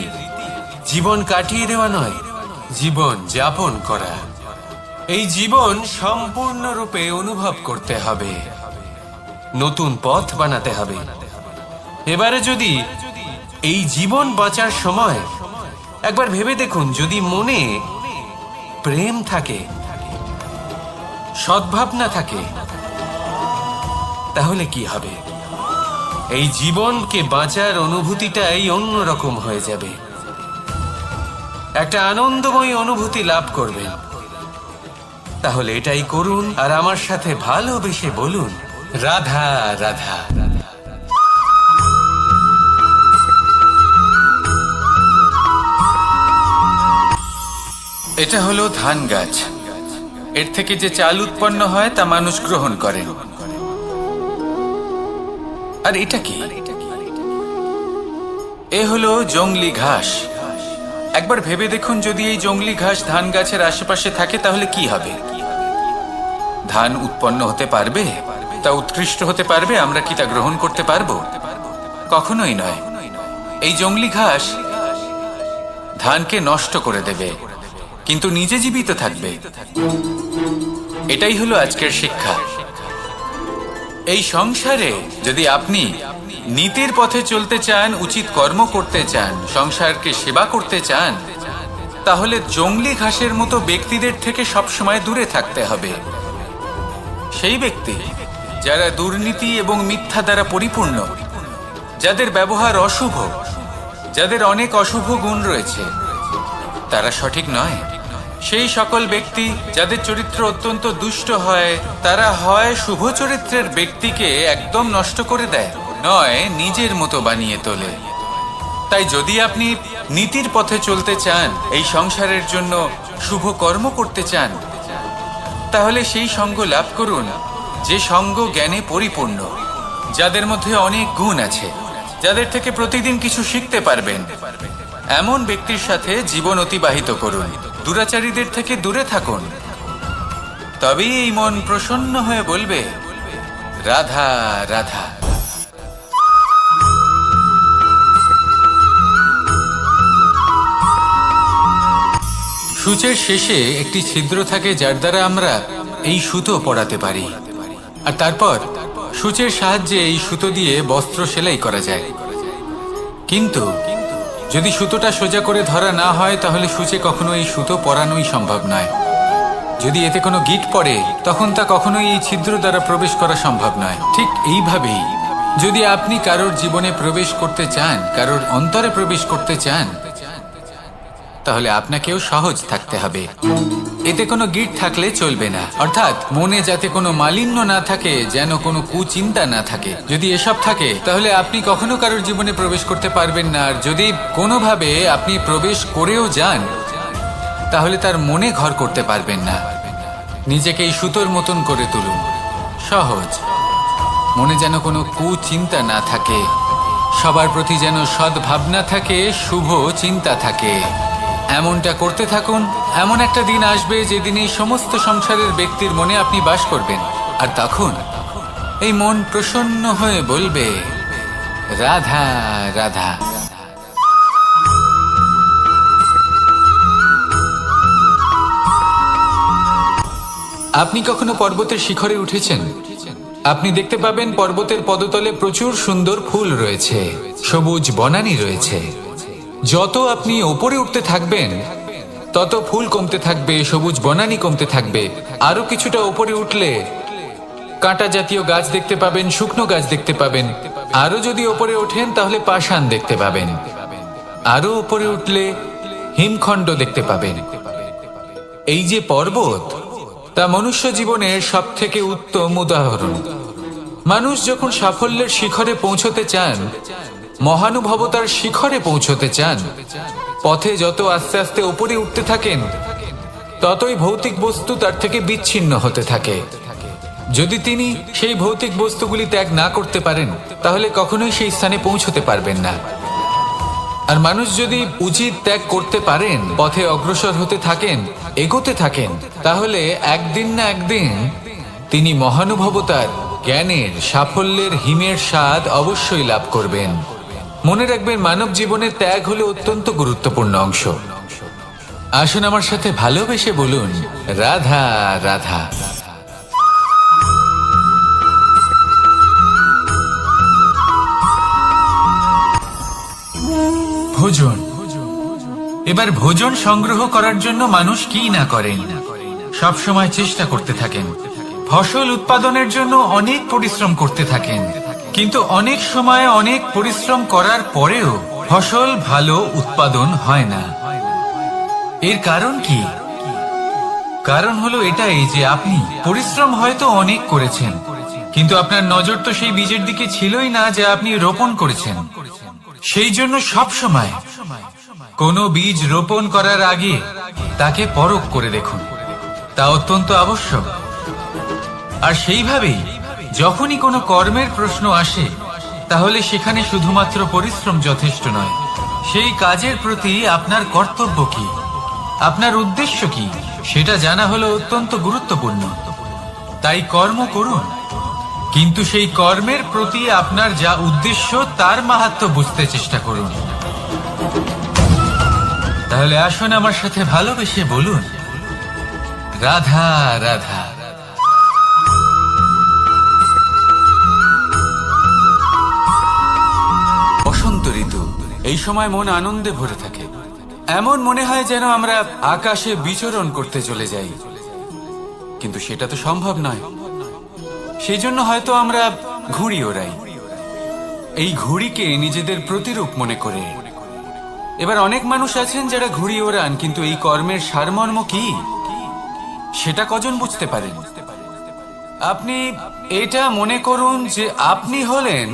জীবন কাটিয়ে দেওয়া নয়, জীবন যাপন করা। এই জীবন সম্পূর্ণরূপে অনুভব করতে হবে, নতুন পথ বানাতে হবে। এবারে যদি এই জীবন বাঁচার সময় একবার ভেবে দেখুন, যদি মনে প্রেম থাকে, সদ্ভাবনা থাকে, তাহলে কি হবে? এই জীবনকে বাঁচার অনুভূতিটাই অন্যরকম হয়ে যাবে, একটা আনন্দময় অনুভূতি লাভ করবেন। তাহলে এটাই করুন আর আমার সাথে ভালোবেসে বলুন, রাধা রাধা। এটা হলো ধান গাছ। এর থেকে যে চাল উৎপন্ন হয় তা মানুষ গ্রহণ করেন। আর এটা কি? এ হলো জংলি ঘাস। একবার ভেবে দেখুন, যদি এই জংলি ঘাস ধান গাছের আশেপাশে থাকে তাহলে কি হবে? ধান উৎপন্ন হতে পারবে? তা উৎকৃষ্ট হতে পারবে? আমরা কি তা গ্রহণ করতে পারবো? কখনোই নয়। এই জংলি ঘাস ধানকে নষ্ট করে দেবে, কিন্তু নিজে জীবিত থাকবে। এটাই হলো আজকের শিক্ষা। এই সংসারে যদি আপনি নীতির পথে চলতে চান, উচিত কর্ম করতে চান, সংসারকে সেবা করতে চান, তাহলে জংলি ঘাসের মতো ব্যক্তিদের থেকে সবসময় দূরে থাকতে হবে। সেই ব্যক্তি যারা দুর্নীতি এবং মিথ্যা দ্বারা পরিপূর্ণ, যাদের ব্যবহার অশুভ, যাদের অনেক অশুভ গুণ রয়েছে, তারা সঠিক নয়। সেই সকল ব্যক্তি যাদের চরিত্র অত্যন্ত দুষ্ট হয়, তারা হয় শুভ চরিত্রের ব্যক্তিকে একদম নষ্ট করে দেয়, নয় নিজের মতো বানিয়ে তোলে। তাই যদি আপনি নীতির পথে চলতে চান, এই সংসারের জন্য শুভ কর্ম করতে চান, তাহলে সেই সঙ্গ লাভ করুন যে সঙ্গ জ্ঞানে পরিপূর্ণ, যাদের মধ্যে অনেক গুণ আছে, যাদের থেকে প্রতিদিন কিছু শিখতে পারবেন। এমন ব্যক্তির সাথে জীবন অতিবাহিত করুন। দুরাচারীদের থেকে দূরে থাকুন। তবেই এই মন প্রসন্ন হয়ে বলবে, রাধা রাধা। সূচের শেষে একটি ছিদ্র থাকে, যার দ্বারা আমরা এই সুতো পরাতে পারি। আর তারপর সূচের সাহায্যে এই সুতো দিয়ে বস্ত্র সেলাই করা যায়। কিন্তু যদি সুতোটা সোজা করে ধরা না হয়, তাহলে সূচে কখনো এই সুতো পরানোই সম্ভব নয়। যদি এতে কোনো গিঁট পড়ে, তখন তা কখনোই এই ছিদ্র দ্বারা প্রবেশ করা সম্ভব নয়। ঠিক এইভাবেই যদি আপনি কারোর জীবনে প্রবেশ করতে চান, কারোর অন্তরে প্রবেশ করতে চান, তাহলে আপনাকেও সহজ থাকতে হবে। এতে কোনো গিঁট থাকলে চলবে না, অর্থাৎ মনে যাতে কোনো মালিন্য না থাকে, যেন কোনো কুচিন্তা না থাকে। যদি এসব থাকে, তাহলে আপনি কখনো কারোর জীবনে প্রবেশ করতে পারবেন না। আর যদি কোনোভাবে আপনি প্রবেশ করেও যান, তাহলে তার মনে ঘর করতে পারবেন না। নিজেকে এই সুতোর মতন করে তুলুন, সহজ। মনে যেন কোনো কুচিন্তা না থাকে, সবার প্রতি যেন সদ্ভাবনা থাকে, শুভ চিন্তা থাকে। এমনটা করতে থাকুন। এমন একটা দিন আসবে যেদিন এই সমস্ত সংসারের ব্যক্তির মনে আপনি বাস করবেন। আর তখন এই মন প্রসন্ন হয়ে বলবে, রাধা রাধা। আপনি কখনো পর্বতের শিখরে উঠেছেন? আপনি দেখতে পাবেন পর্বতের পদতলে প্রচুর সুন্দর ফুল রয়েছে, সবুজ বনানী রয়েছে। যত আপনি ওপরে উঠতে থাকবেন, তত ফুল কমতে থাকবে, সবুজ বনানী কমতে থাকবে। আরো কিছুটা ওপরে উঠলে কাঁটা জাতীয় গাছ দেখতে পাবেন, শুকনো গাছ দেখতে পাবেন। আরো যদি ওপরে ওঠেন, তাহলে পাষাণ দেখতে পাবেন। আরো ওপরে উঠলে হিমখণ্ড দেখতে পাবেন। এই যে পর্বত, তা মনুষ্য জীবনের সব থেকে উত্তম উদাহরণ। মানুষ যখন সাফল্যের শিখরে পৌঁছতে চান, মহানুভবতার শিখরে পৌঁছতে চান, পথে যত আস্তে আস্তে উপরে উঠতে থাকেন, ততই ভৌতিক বস্তু তার থেকে বিচ্ছিন্ন হতে থাকে। যদি তিনি সেই ভৌতিক বস্তুগুলি ত্যাগ না করতে পারেন, তাহলে কখনোই সেই স্থানে পৌঁছতে পারবেন না। আর মানুষ যদি উচিত ত্যাগ করতে পারেন, পথে অগ্রসর হতে থাকেন, এগোতে থাকেন, তাহলে একদিন না একদিন তিনি মহানুভবতার, জ্ঞানের, সাফল্যের হিমের স্বাদ অবশ্যই লাভ করবেন। মনে রাখবেন, মানব জীবনে ত্যাগ হলো অত্যন্ত গুরুত্বপূর্ণ অংশ। আসুন আমার সাথে ভালোবেসে বলুন, রাধা রাধা। ভোজন। এবার ভোজন সংগ্রহ করার জন্য মানুষ কি না করেন, সব সময় চেষ্টা করতে থাকেন। ফসল উৎপাদনের জন্য অনেক পরিশ্রম করতে থাকেন, কিন্তু অনেক সময় অনেক পরিশ্রম করার পরেও ফসল ভালো উৎপাদন হয় না। এর কারণ কি? কারণ হলো এটাই যে আপনি পরিশ্রম হয়তো অনেক করেছেন, কিন্তু আপনার নজর তো সেই বীজের দিকে ছিলই না যা আপনি রোপণ করেছেন। সেই জন্য সব সময় কোনো বীজ রোপণ করার আগে তাকে পরখ করে দেখুন, তা অত্যন্ত আবশ্যক। আর সেইভাবেই যখনই কোনো কর্মের প্রশ্ন আসে, তাহলে সেখানে শুধুমাত্র পরিশ্রম যথেষ্ট নয়, সেই কাজের প্রতি আপনার কর্তব্য কি, আপনার উদ্দেশ্য কি, সেটা জানা হলো অত্যন্ত গুরুত্বপূর্ণ। তাই কর্ম করুন, কিন্তু সেই কর্মের প্রতি আপনার যা উদ্দেশ্য তার মাহাত্ম্য বুঝতে চেষ্টা করুন। তাহলে আসুন আমার সাথে ভালোবেসে বলুন, রাধা রাধা। বসন্ত ঋতু, এই সময় মন আনন্দে ভরে থাকে। এমন মনে হয় যেন আমরা আকাশে বিচরণ করতে চলে যাই, কিন্তু সেটা তো সম্ভব নয়। সেই জন্য হয়তো আমরা ঘুড়ি ওড়াই, এই ঘুড়িকে নিজেদের প্রতিরূপ মনে করে। এবার অনেক মানুষ আছেন যারা ঘুড়ি ওড়ান, কিন্তু এই কর্মের সারমর্ম কি সেটা কজন বুঝতে পারেন? আপনি এটা মনে করুন যে আপনি হলেন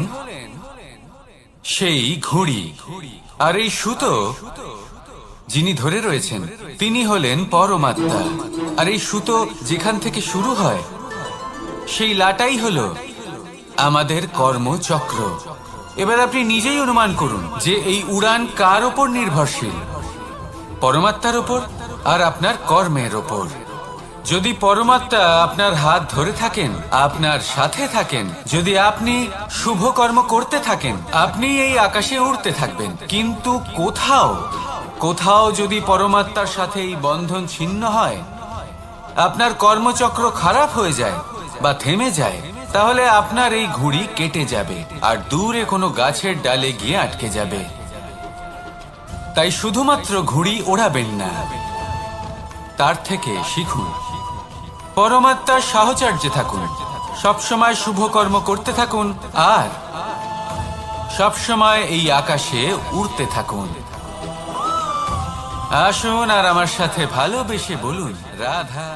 সেই ঘুড়ি, আর এই সুতো যিনি ধরে রয়েছেন তিনি হলেন পরমাত্মা। আর এই সুতো যেখান থেকে শুরু হয়, সেই লাটাই হলো আমাদের কর্মচক্র। এবার আপনি নিজেই অনুমান করুন যে এই উড়ান কার ওপর নির্ভরশীল, পরমাত্মার ওপর আর আপনার কর্মের ওপর। যদি পরমাত্মা আপনার হাত ধরে থাকেন, আপনার সাথে থাকেন, যদি আপনি শুভ কর্ম করতে থাকেন, আপনি এই আকাশে উড়তে থাকবেন। কিন্তু কোথাও কোথাও যদি পরমাত্মার সাথে এই বন্ধন ছিন্ন হয়, আপনার কর্মচক্র খারাপ হয়ে যায় বা থেমে যায়, তাহলে আপনার এই ঘুড়ি কেটে যাবে আর দূরে কোনো গাছের ডালে গিয়ে আটকে যাবে। তাই শুধুমাত্র ঘুড়ি ওড়াবেন না, তার থেকে শিখুন, পরমাত্মার সাহচর্যে থাকুন, সবসময় শুভ কর্ম করতে থাকুন আর সবসময় এই আকাশে উড়তে থাকুন। আসুন আর আমার সাথে ভালোবেসে বলুন, রাধা।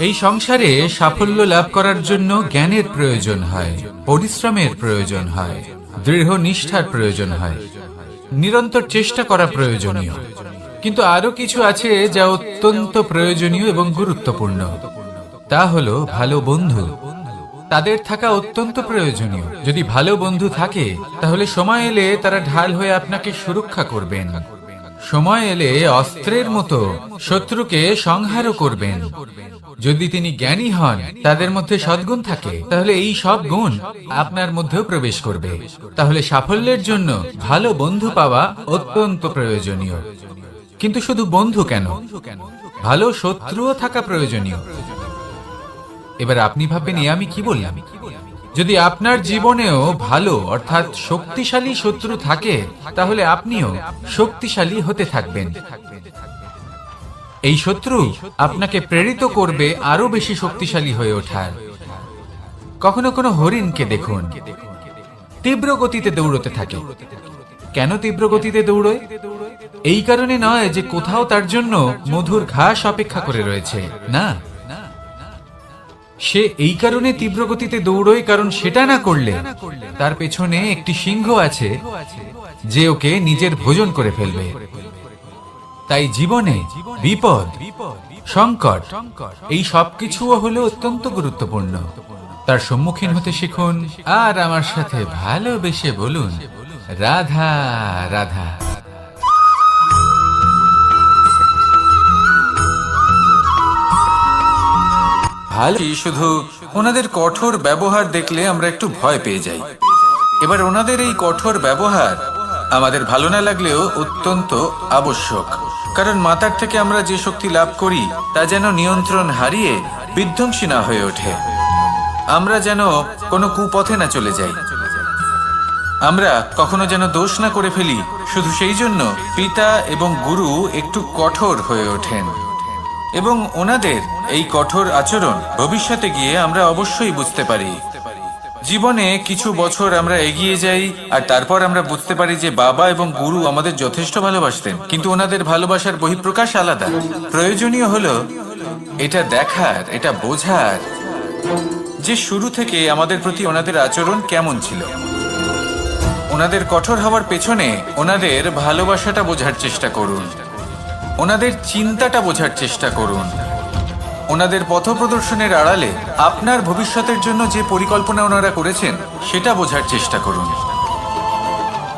এই সংসারে সাফল্য লাভ করার জন্য জ্ঞানের প্রয়োজন হয়, পরিশ্রমের প্রয়োজন হয়, দৃঢ় নিষ্ঠার প্রয়োজন হয়, নিরন্তর চেষ্টা করা প্রয়োজনীয়। কিন্তু আরো কিছু আছে যা অত্যন্ত প্রয়োজনীয় এবং গুরুত্বপূর্ণ। তা হলো ভালো বন্ধু। তাদের থাকা অত্যন্ত প্রয়োজনীয়। যদি ভালো বন্ধু থাকে, তাহলে সময় এলে তারা ঢাল হয়ে আপনাকে সুরক্ষা করবেন। সময় এলে অস্ত্রের মতো শত্রুকে সংহারও করবেন। যদি তিনি জ্ঞানী হন, তাদের মধ্যে সদ্গুণ থাকে, তাহলে এই সব গুণ আপনার মধ্যেও প্রবেশ করবে। তাহলে সাফল্যের জন্য ভালো বন্ধু পাওয়া অত্যন্ত প্রয়োজনীয়। কিন্তু শুধু বন্ধু কেন, ভালো শত্রুও থাকা প্রয়োজনীয়। এবার আপনি ভাববেন, আমি কি বললাম? যদি আপনার জীবনেও ভালো অর্থাৎ শক্তিশালী শত্রু থাকে, তাহলে আপনিও শক্তিশালী হতে থাকবেন। এই শত্রু আপনাকে প্রেরিত করবে আরো বেশি শক্তিশালী হয়ে ওঠার। কখনো কোনো হরিণকে দেখুন, তীব্র গতিতে দৌড়তে থাকে। কেন তীব্র গতিতে দৌড়য়? এই কারণে নয় যে কোথাও তার জন্য মধুর ঘাস অপেক্ষা করে রয়েছে, না। সে এই কারণে তীব্র গতিতে দৌড়য় কারণ সেটা না করলে তার পেছনে একটি সিংহ আছে যে ওকে নিজের ভোজন করে ফেলবে। তাই জীবনে বিপদ, সংকট, এই সবকিছুও হলো অত্যন্ত গুরুত্বপূর্ণ। তার সম্মুখীন হতে শিখুন আর আমার সাথে ভালোবেসে বলুন, রাধা রাধা। ভালো, শুধু ওনাদের কঠোর ব্যবহার দেখলে আমরা একটু ভয় পেয়ে যাই। এবার ওনাদের এই কঠোর ব্যবহার আমাদের ভালো না লাগলেও অত্যন্ত আবশ্যক, কারণ মাতার থেকে আমরা যে শক্তি লাভ করি তা যেন নিয়ন্ত্রণ হারিয়ে বিধ্বংসী না হয়ে ওঠে। আমরা যেন কোনো কুপথে না চলে যাই, আমরা কখনো যেন দোষ না করে ফেলি। শুধু সেই জন্য পিতা এবং গুরু একটু কঠোর হয়ে ওঠেন, এবং ওনাদের এই কঠোর আচরণ ভবিষ্যতে গিয়ে আমরা অবশ্যই বুঝতে পারি। জীবনে কিছু বছর আমরা এগিয়ে যাই আর তারপর আমরা বুঝতে পারি যে বাবা এবং গুরু আমাদের যথেষ্ট ভালোবাসতেন, কিন্তু ওনাদের ভালোবাসার বহিঃপ্রকাশ আলাদা। প্রয়োজনীয় হলো এটা দেখার, এটা বোঝার যে শুরু থেকে আমাদের প্রতি ওনাদের আচরণ কেমন ছিল। ওনাদের কঠোর হওয়ার পেছনে ওনাদের ভালোবাসাটা বোঝার চেষ্টা করুন, ওনাদের চিন্তাটা বোঝার চেষ্টা করুন, ওনাদের পথপ্রদর্শনের আড়ালে আপনার ভবিষ্যতের জন্য যে পরিকল্পনা ওনারা করেছেন সেটা বোঝার চেষ্টা করুন।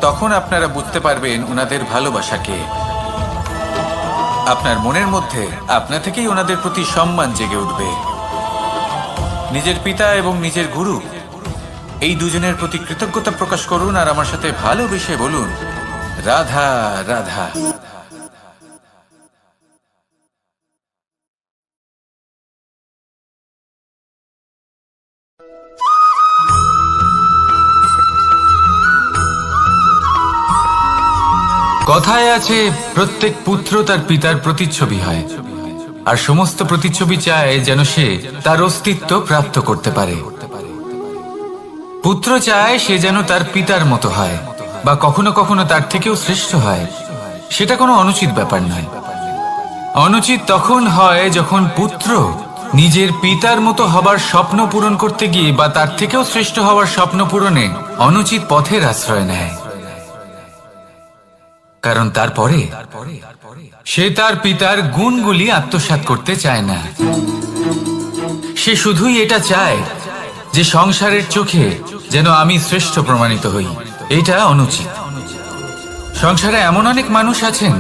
তখন আপনারা বুঝতে পারবেন ওনাদের ভালোবাসাকে। আপনার মনের মধ্যে আপনা থেকেই ওনাদের প্রতি সম্মান জেগে উঠবে। নিজের পিতা এবং নিজের গুরু এই দুজনের প্রতি কৃতজ্ঞতা প্রকাশ করুন আর আমার সাথে ভালোবেসে বলুন, রাধা রাধা। কথায় আছে, প্রত্যেক পুত্র তার পিতার প্রতিচ্ছবি হয়, আর সমস্ত প্রতিচ্ছবি চায় যেন সে তার অস্তিত্ব প্রাপ্ত করতে পারে। পুত্র চায় সে যেন তার পিতার মতো হয়, বা কখনো কখনো তার থেকেও শ্রেষ্ঠ হয়। সেটা কোনো অনুচিত ব্যাপার নয়। অনুচিত তখন হয় যখন পুত্র নিজের পিতার মতো হবার স্বপ্ন পূরণ করতে গিয়ে বা তার থেকেও শ্রেষ্ঠ হওয়ার স্বপ্ন পূরণে অনুচিত পথের আশ্রয় নেয়। কারণ তারপরে সে তার পিতার গুণগুলি আত্মসাৎ করতে চায় না। সে শুধুই এটা চায় যে সংসারের চোখে যেন আমি শ্রেষ্ঠ প্রমাণিত হই। এটা অনুচিত। সংসারে এমন অনেক মানুষ আছেন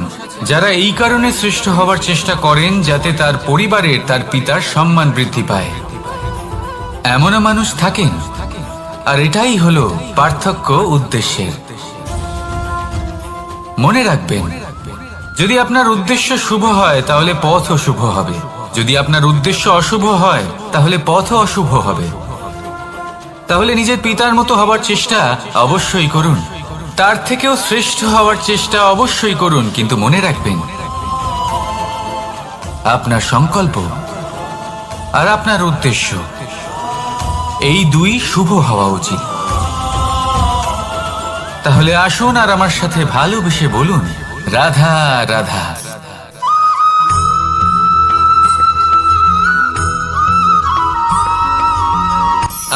যারা এই কারণে শ্রেষ্ঠ হওয়ার চেষ্টা করেন যাতে তার পরিবারের তার পিতার সম্মান বৃদ্ধি পায়। এমনও মানুষ থাকেন, আর এটাই হলো পার্থক্য উদ্দেশ্যের। মনে রাখবেন, যদি আপনার উদ্দেশ্য শুভ হয় তাহলে পথও শুভ হবে, যদি আপনার উদ্দেশ্য অশুভ হয় তাহলে পথও অশুভ হবে। তাহলে নিজের পিতার মতো হবার চেষ্টা অবশ্যই করুন, তার থেকেও শ্রেষ্ঠ হওয়ার চেষ্টা অবশ্যই করুন, কিন্তু মনে রাখবেন আপনার সংকল্প আর আপনার উদ্দেশ্য এই দুই শুভ হওয়া উচিত। তাহলে আসুন আর আমার সাথে ভালোবেসে বলুন, রাধা রাধা।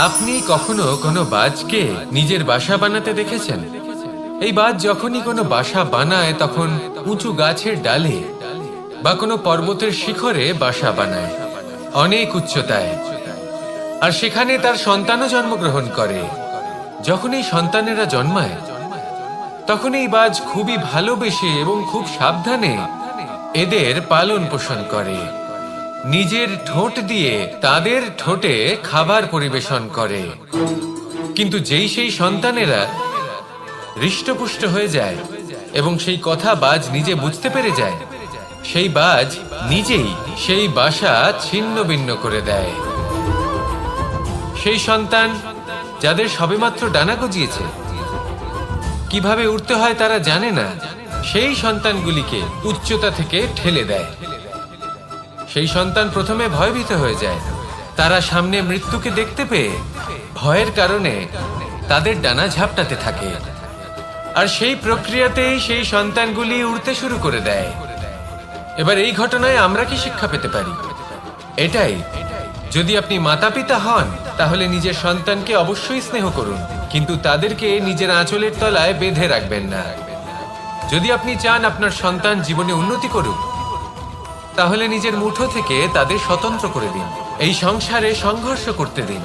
আপনি কখনো কোনো বাজকে নিজের বাসা বানাতে দেখেছেন? এই বাজ যখনই কোনো বাসা বানায় তখন উঁচু গাছের ডালে বা কোনো পর্বতের শিখরে বাসা বানায়, অনেক উচ্চতায়, আর সেখানে তার সন্তানও জন্মগ্রহণ করে। যখন এই সন্তানেরা জন্মায় তখন এই বাজ খুবই ভালোবেসে এবং খুব সাবধানে এদের পালন পোষণ করে। নিজের ঠোঁট দিয়ে তাদের ঠোঁটে খাবার পরিবেশন করে। কিন্তু যেই সেই সন্তানেরা হৃষ্টপুষ্ট হয়ে যায় এবং সেই কথা বাজ নিজে বুঝতে পেরে যায়, সেই বাজ নিজেই সেই বাসা ছিন্ন ভিন্ন করে দেয়। সেই সন্তান যাদের সবেমাত্র ডানা গজিয়েছে, কিভাবে উঠতে হয় তারা জানে না, সেই সন্তানগুলিকে উচ্চতা থেকে ঠেলে দেয়। সেই সন্তান প্রথমে ভয়ভীত হয়ে যায়। তারা সামনে মৃত্যুকে দেখতে পেয়ে ভয়ের কারণে তাদের ডানা ঝাপটাতে থাকে, আর সেই প্রক্রিয়াতেই সেই সন্তানগুলি উড়তে শুরু করে দেয়। এবার এই ঘটনায় আমরা কি শিক্ষা পেতে পারি? এটাই, যদি আপনি মাতা পিতা হন তাহলে নিজের সন্তানকে অবশ্যই স্নেহ করুন, কিন্তু তাদেরকে নিজের আঁচলের তলায় বেঁধে রাখবেন না। যদি আপনি চান আপনার সন্তান জীবনে উন্নতি করুক, তাহলে নিজের মুঠো থেকে তাদের স্বতন্ত্র করে দিন। এই সংসারে সংঘর্ষ করতে দিন।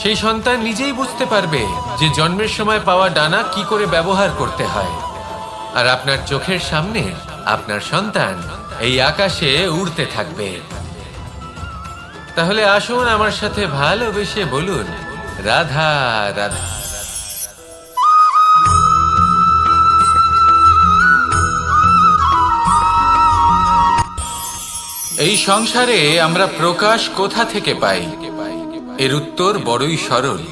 সেই সন্তান নিজেই বুঝতে পারবে যে জন্মের সময় পাওয়া ডানা কি করে ব্যবহার করতে হয়। আর আপনার চোখের সামনে আপনার সন্তান এই আকাশে উড়তে থাকবে। তাহলে আসুন আমার সাথে ভালোবেসে বলুন, রাধা রাধা।
এই সংসারে আমরা প্রকাশ কোথা থেকে পাই? এর উত্তর বড়ই সরল।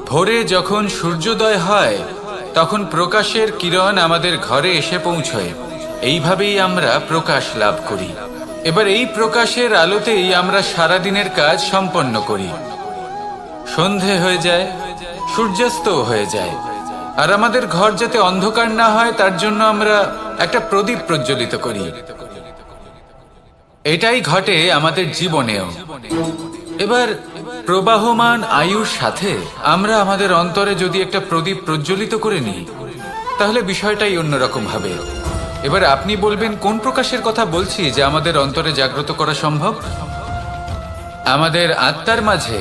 ভোরে যখন সূর্যোদয় হয় তখন প্রকাশের কিরণ আমাদের ঘরে এসে পৌঁছয়। এইভাবেই আমরা প্রকাশ লাভ করি। এবার এই প্রকাশের আলোতেই আমরা সারাদিনের কাজ সম্পন্ন করি। সন্ধে হয়ে যায়, সূর্যাস্ত হয়ে যায়, আর আমাদের ঘর যাতে অন্ধকার না হয় তার জন্য আমরা একটা প্রদীপ প্রজ্বলিত করি। এটাই ঘটে আমাদের জীবনেও। এবার প্রবাহমান আয়ুর সাথে আমরা আমাদের অন্তরে যদি একটা প্রদীপ প্রজ্বলিত করে নিই, তাহলে বিষয়টাই অন্যরকম হবে। এবার আপনি বলবেন কোন প্রকাশের কথা বলছি যে আমাদের অন্তরে জাগ্রত করা সম্ভব? আমাদের আত্মার মাঝে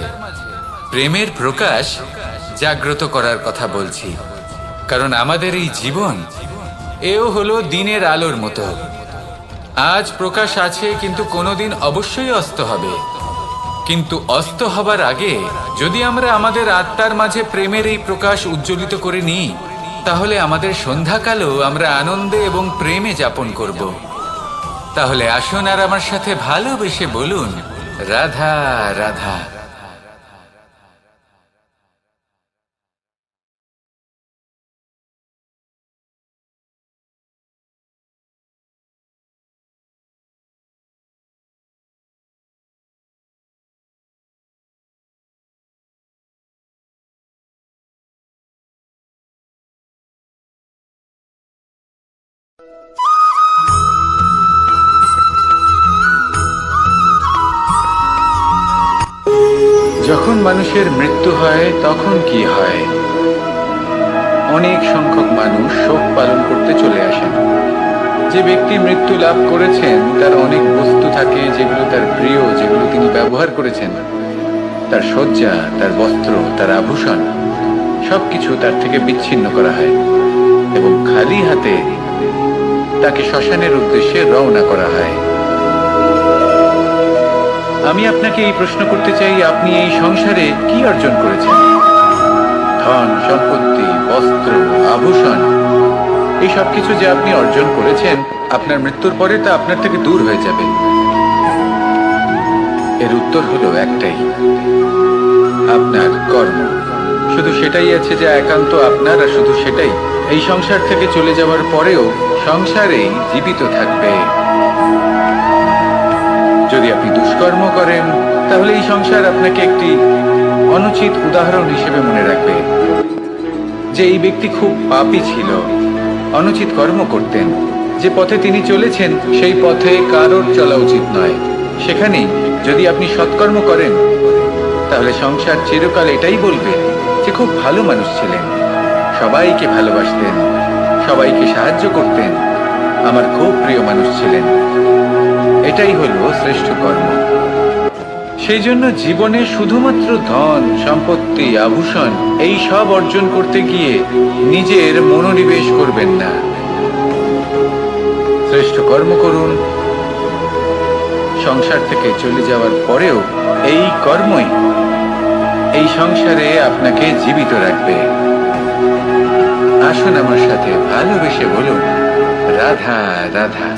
প্রেমের প্রকাশ জাগ্রত করার কথা বলছি। কারণ আমাদের এই জীবন এও হলো দিনের আলোর মতো। আজ প্রকাশ আছে, কিন্তু কোনোদিন অবশ্যই অস্ত হবে। কিন্তু অস্ত হবার আগে যদি আমরা আমাদের আত্মার মাঝে প্রেমের এই প্রকাশ উজ্জ্বলিত করে নিই, তাহলে আমাদের সন্ধ্যাকালও আমরা আনন্দে এবং প্রেমে যাপন করব। তাহলে আসুন আর আমার সাথে ভালোবেসে বলুন, রাধা রাধা। যখন মানুষের মৃত্যু হয় তখন কি হয়? অনেক সংখ্যক মানুষ শোক পালন করতে চলে আসেন। যে ব্যক্তি মৃত্যু লাভ করেছেন তার অনেক বস্তু থাকে যেগুলো তার প্রিয়, যেগুলো তিনি ব্যবহার করেছেন। তার শয্যা, তার বস্ত্র, তার আভূষণ সবকিছু তার থেকে বিচ্ছিন্ন করা হয় এবং খালি হাতে তাকে শ্মশানের উদ্দেশ্যে রওনা করা হয়। আমি আপনাকে এই প্রশ্ন করতে চাই, আপনি এই সংসারে কি অর্জন করেছেন? ধন সম্পত্তি, বস্ত্র, আভূষণ, এই সব কিছু যে আপনি অর্জন করেছেন, আপনার মৃত্যুর পরে তা আপনার থেকে দূর হয়ে যাবে। এর উত্তর হলো একটাই, আপনার কর্ম। শুধু সেটাই আছে যা একান্ত আপনার, আর শুধু সেটাই এই সংসার থেকে চলে যাওয়ার পরেও সংসারেই জীবিত থাকবে। যদি আপনি দুষ্কর্ম করেন, তাহলে এই সংসার আপনাকে একটি অনুচিত উদাহরণ হিসেবে মনে রাখবে যে এই ব্যক্তি খুব পাপী ছিল, অনুচিত কর্ম করতেন। যে পথে তিনি চলেছেন সেই পথে কারোর চলা উচিত নয়। সেখানেই যদি আপনি সৎকর্ম করেন, তাহলে সংসার চিরকাল এটাই বলবে যে খুব ভালো মানুষ ছিলেন, সবাইকে ভালোবাসতেন, সবাইকে সাহায্য করতেন, আমার খুব প্রিয় মানুষ ছিলেন। এটাই হলো শ্রেষ্ঠ কর্ম। সেই জন্য জীবনে শুধুমাত্র ধন সম্পত্তি, আভূষণ এই সব অর্জন করতে গিয়ে নিজের মনোনিবেশ করবেন না। শ্রেষ্ঠ কর্ম করুন। সংসার থেকে চলে যাওয়ার পরেও এই কর্মই এই সংসারে আপনাকে জীবিত রাখবে। আসুন আমার সাথে ভালোবেসে বলুন, রাধা রাধা।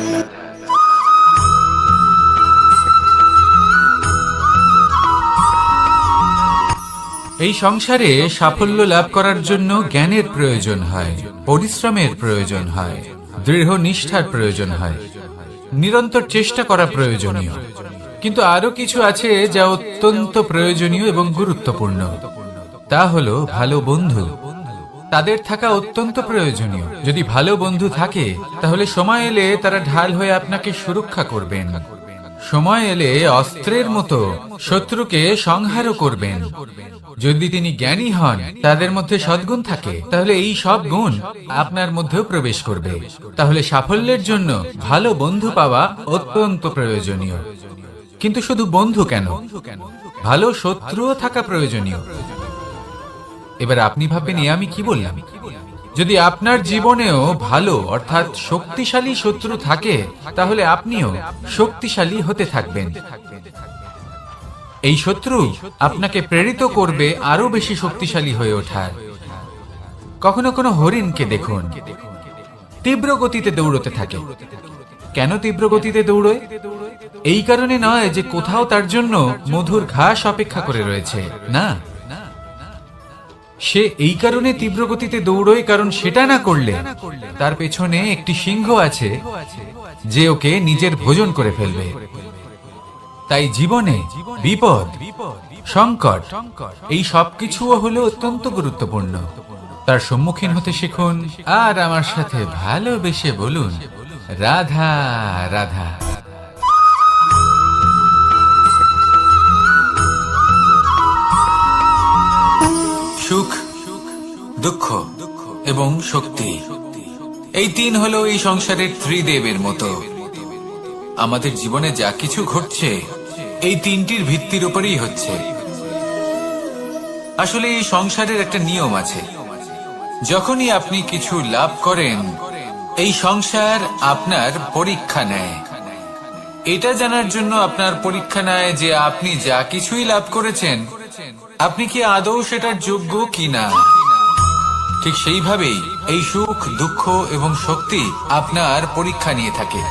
এই সংসারে সাফল্য লাভ করার জন্য জ্ঞানের প্রয়োজন হয়, পরিশ্রমের প্রয়োজন হয়, দৃঢ় নিষ্ঠার প্রয়োজন হয়, নিরন্তর চেষ্টা করা প্রয়োজনীয়। কিন্তু আরো কিছু আছে যা অত্যন্ত প্রয়োজনীয় এবং গুরুত্বপূর্ণ। তা হলো ভালো বন্ধু। তাদের থাকা অত্যন্ত প্রয়োজনীয়। যদি ভালো বন্ধু থাকে, তাহলে সময় এলে তারা ঢাল হয়ে আপনাকে সুরক্ষা করবেন। সময় এলে অস্ত্রের মতো শত্রুকে সংহারও করবেন। যদি তিনি জ্ঞানী হন, তাদের মধ্যে সদ্গুণ থাকে, তাহলে এই সব গুণ আপনার মধ্যেও প্রবেশ করবে। তাহলে সাফল্যের জন্য ভালো বন্ধু পাওয়া অত্যন্ত প্রয়োজনীয়। কিন্তু শুধু বন্ধু কেন, ভালো শত্রুও থাকা প্রয়োজনীয়। এবার আপনি ভাববেন, আমি কি বললাম? যদি আপনার জীবনেও ভালো অর্থাৎ শক্তিশালী শত্রু থাকে, তাহলে আপনিও শক্তিশালী হতে থাকবেন। এই শত্রু আপনাকে প্রেরিত করবে আরো বেশি শক্তিশালী হয়ে ওঠার। কখনো কোনো হরিণকে দেখুন, তীব্র গতিতে দৌড়তে থাকে। কেন তীব্র গতিতে দৌড়য়? এই কারণে নয় যে কোথাও তার জন্য মধুর ঘাস অপেক্ষা করে রয়েছে, না। সে এই কারণে তীব্র গতিতে দৌড়য় কারণ সেটা না করলে তার পেছনে একটি সিংহ আছে যে ওকে নিজের ভোজন করে ফেলবে। তাই জীবনে বিপদ, সংকট এই সবকিছুও হলো অত্যন্ত গুরুত্বপূর্ণ। তার সম্মুখীন হতে শিখুন আর আমার সাথে ভালোবেসে বলুন, রাধা রাধা। সুখ, দুঃখ এবং শক্তি, এই তিন হলো এই সংসারের ত্রিদেবের মতো। আমাদের জীবনে যা কিছু ঘটছে এই তিনটির ভিত্তির উপরেই হচ্ছে। আসলে এই সংসারের একটা নিয়ম আছে, যখনই আপনি কিছু লাভ করেন এই সংসার আপনার পরীক্ষা নেয়। এটা জানার জন্য আপনার পরীক্ষা নেয় যে আপনি যা কিছুই লাভ করেছেন আপনি কি আদৌ সেটার যোগ্য কিনা। ঠিক সেইভাবেই এই সুখ, দুঃখ এবং শক্তি আপনার পরীক্ষা নিয়ে থাকে।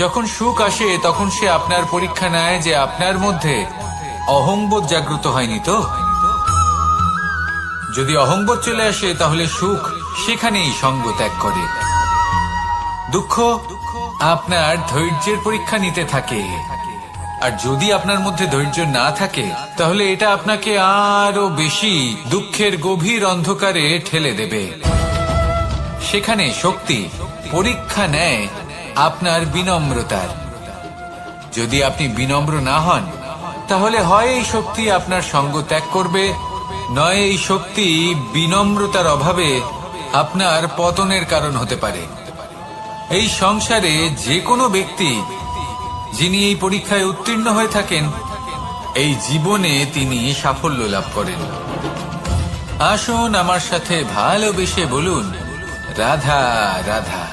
যখন সুখ আসে তখন সে আপনার পরীক্ষা নেয় যে আপনার মধ্যে অহংবোধ জাগ্রত হয়নি তো। যদি অহংবোধ চলে আসে তাহলে সুখ সেখানেই সঙ্গ ত্যাগ করে। দুঃখ আপনার ধৈর্যের পরীক্ষা নিতে থাকে, আর যদি আপনার মধ্যে ধৈর্য না থাকে তাহলে এটা আপনাকে আরো বেশি দুঃখের গভীর অন্ধকারে ঠেলে দেবে। সেখানে শক্তি পরীক্ষা নেয় আপনার বিনম্রতার। যদি আপনি বিনম্র না হন তাহলে হয় এই শক্তি আপনার সঙ্গ ত্যাগ করবে, নয় এই শক্তি বিনম্রতার অভাবে আপনার পতনের কারণ হতে পারে। এই সংসারে যে কোনো ব্যক্তি যিনি এই পরীক্ষায় উত্তীর্ণ হয়ে থাকেন এই জীবনে তিনি সাফল্য লাভ করেন। আসুন আমার সাথে ভালোবেসে বলুন, রাধা রাধা।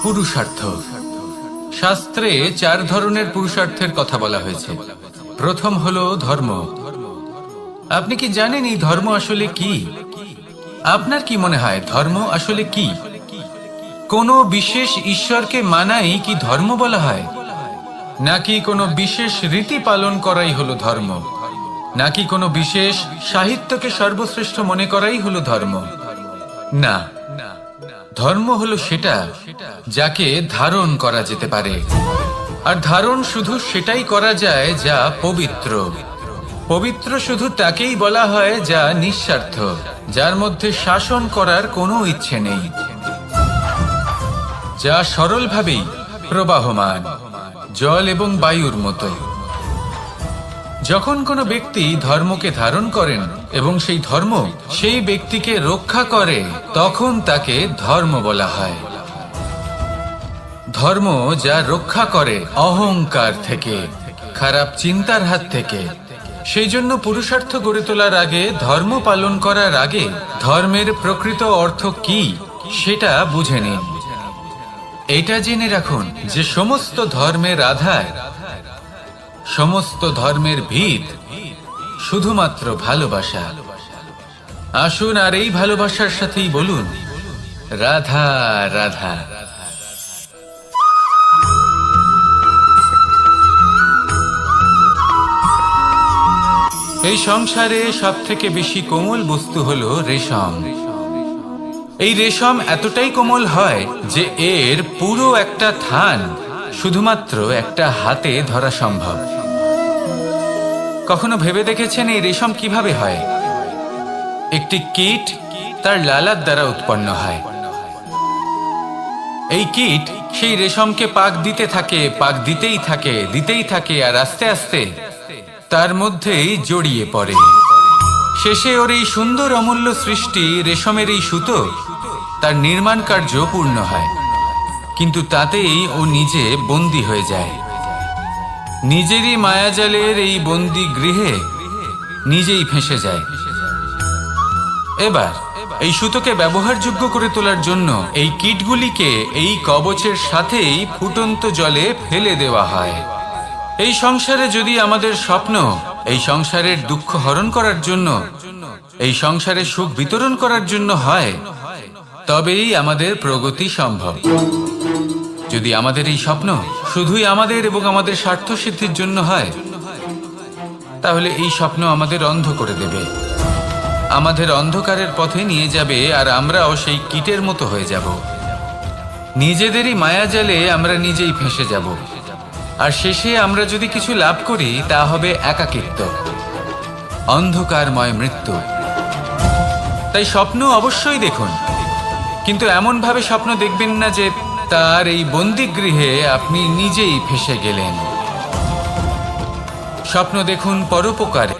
পুরুষার্থ। শাস্ত্রে 4 ধরনের পুরুষার্থের কথা বলা হয়েছে। প্রথম হলো ধর্ম। আপনি কি জানেন এই ধর্ম আসলে কি? আপনার কি মনে হয় ধর্ম আসলে কি? কোনো বিশেষ ঈশ্বরকে মানাই কি ধর্ম বলা হয়? নাকি কোনো বিশেষ রীতি পালন করাই হলো ধর্ম? নাকি কোনো বিশেষ সাহিত্যকে সর্বশ্রেষ্ঠ মনে করাই হলো ধর্ম? না, ধর্ম হলো সেটা যাকে ধারণ করা যেতে পারে। আর ধারণ শুধু সেটাই করা যায় যা পবিত্র। পবিত্র শুধু তাকেই বলা হয় যা নিঃস্বার্থ, যার মধ্যে শাসন করার কোনো ইচ্ছে নেই, যা সরলভাবেই প্রবাহমান, জল এবং বায়ুর মতো। যখন কোনো ব্যক্তি ধর্মকে ধারণ করেন এবং সেই ধর্ম সেই ব্যক্তিকে রক্ষা করে তখন তাকে ধর্ম বলা হয়। ধর্ম যা রক্ষা করে অহংকার থেকে, খারাপ চিন্তার হাত থেকে। সেই জন্য পুরুষার্থ গড়ে তোলার আগে, ধর্ম পালন করার আগে ধর্মের প্রকৃত অর্থ কি সেটা বুঝে নিন। এটা জেনে রাখুন যে সমস্ত ধর্মের আধার, সমস্ত ধর্মের ভিত শুধুমাত্র ভালোবাসা। আসুন আর এই ভালোবাসার সাথেই বলুন, রাধা রাধা। এই সংসারে সবথেকে বেশি কোমল বস্তু হলো রেশম। এই রেশম এতটাই কোমল হয় যে এর পুরো একটা থান শুধুমাত্র একটা হাতে ধরা সম্ভব। কখনো ভেবে দেখেছেন এই রেশম কিভাবে হয়? একটি কীট তার লালার দ্বারা উৎপন্ন হয়। এই কীট সেই রেশমকে পাক দিতে থাকে, পাক দিতেই থাকে, আর আস্তে আস্তে তার মধ্যেই জড়িয়ে পড়ে। শেষে ওর এই সুন্দর অমূল্য সৃষ্টি রেশমের এই সুতো তার নির্মাণ কার্য পূর্ণ হয়, কিন্তু তাতেই ও নিজে বন্দী হয়ে যায়। নিজেরই মায়াজালের এই বন্দী গৃহে নিজেই ফেঁসে যায়। এবার এই সুতোকে ব্যবহারযোগ্য করে তোলার জন্য এই কীটগুলিকে এই কবচের সাথেই ফুটন্ত জলে ফেলে দেওয়া হয়। এই সংসারে যদি আমাদের স্বপ্ন এই সংসারের দুঃখ হরণ করার জন্য, এই সংসারে সুখ বিতরণ করার জন্য হয়, তবেই আমাদের প্রগতি সম্ভব। যদি আমাদের এই স্বপ্ন শুধুই আমাদের এবং আমাদের স্বার্থ সিদ্ধির জন্য হয়, তাহলে এই স্বপ্ন আমাদের অন্ধ করে দেবে, আমাদের অন্ধকারের পথে নিয়ে যাবে, আর আমরাও সেই কীটের মতো হয়ে যাব। নিজেদেরই মায়াজালে আমরা নিজেই ফেঁসে যাব, আর শেষে আমরা যদি কিছু লাভ করি তা হবে একাকিত্ব, অন্ধকারময় মৃত্যু। তাই স্বপ্ন অবশ্যই দেখুন, কিন্তু এমন ভাবে স্বপ্ন দেখবেন না যে তার এই বন্দিগৃহে আপনি নিজেই ফেঁসে গেলেন। স্বপ্ন দেখুন পরোপকারে।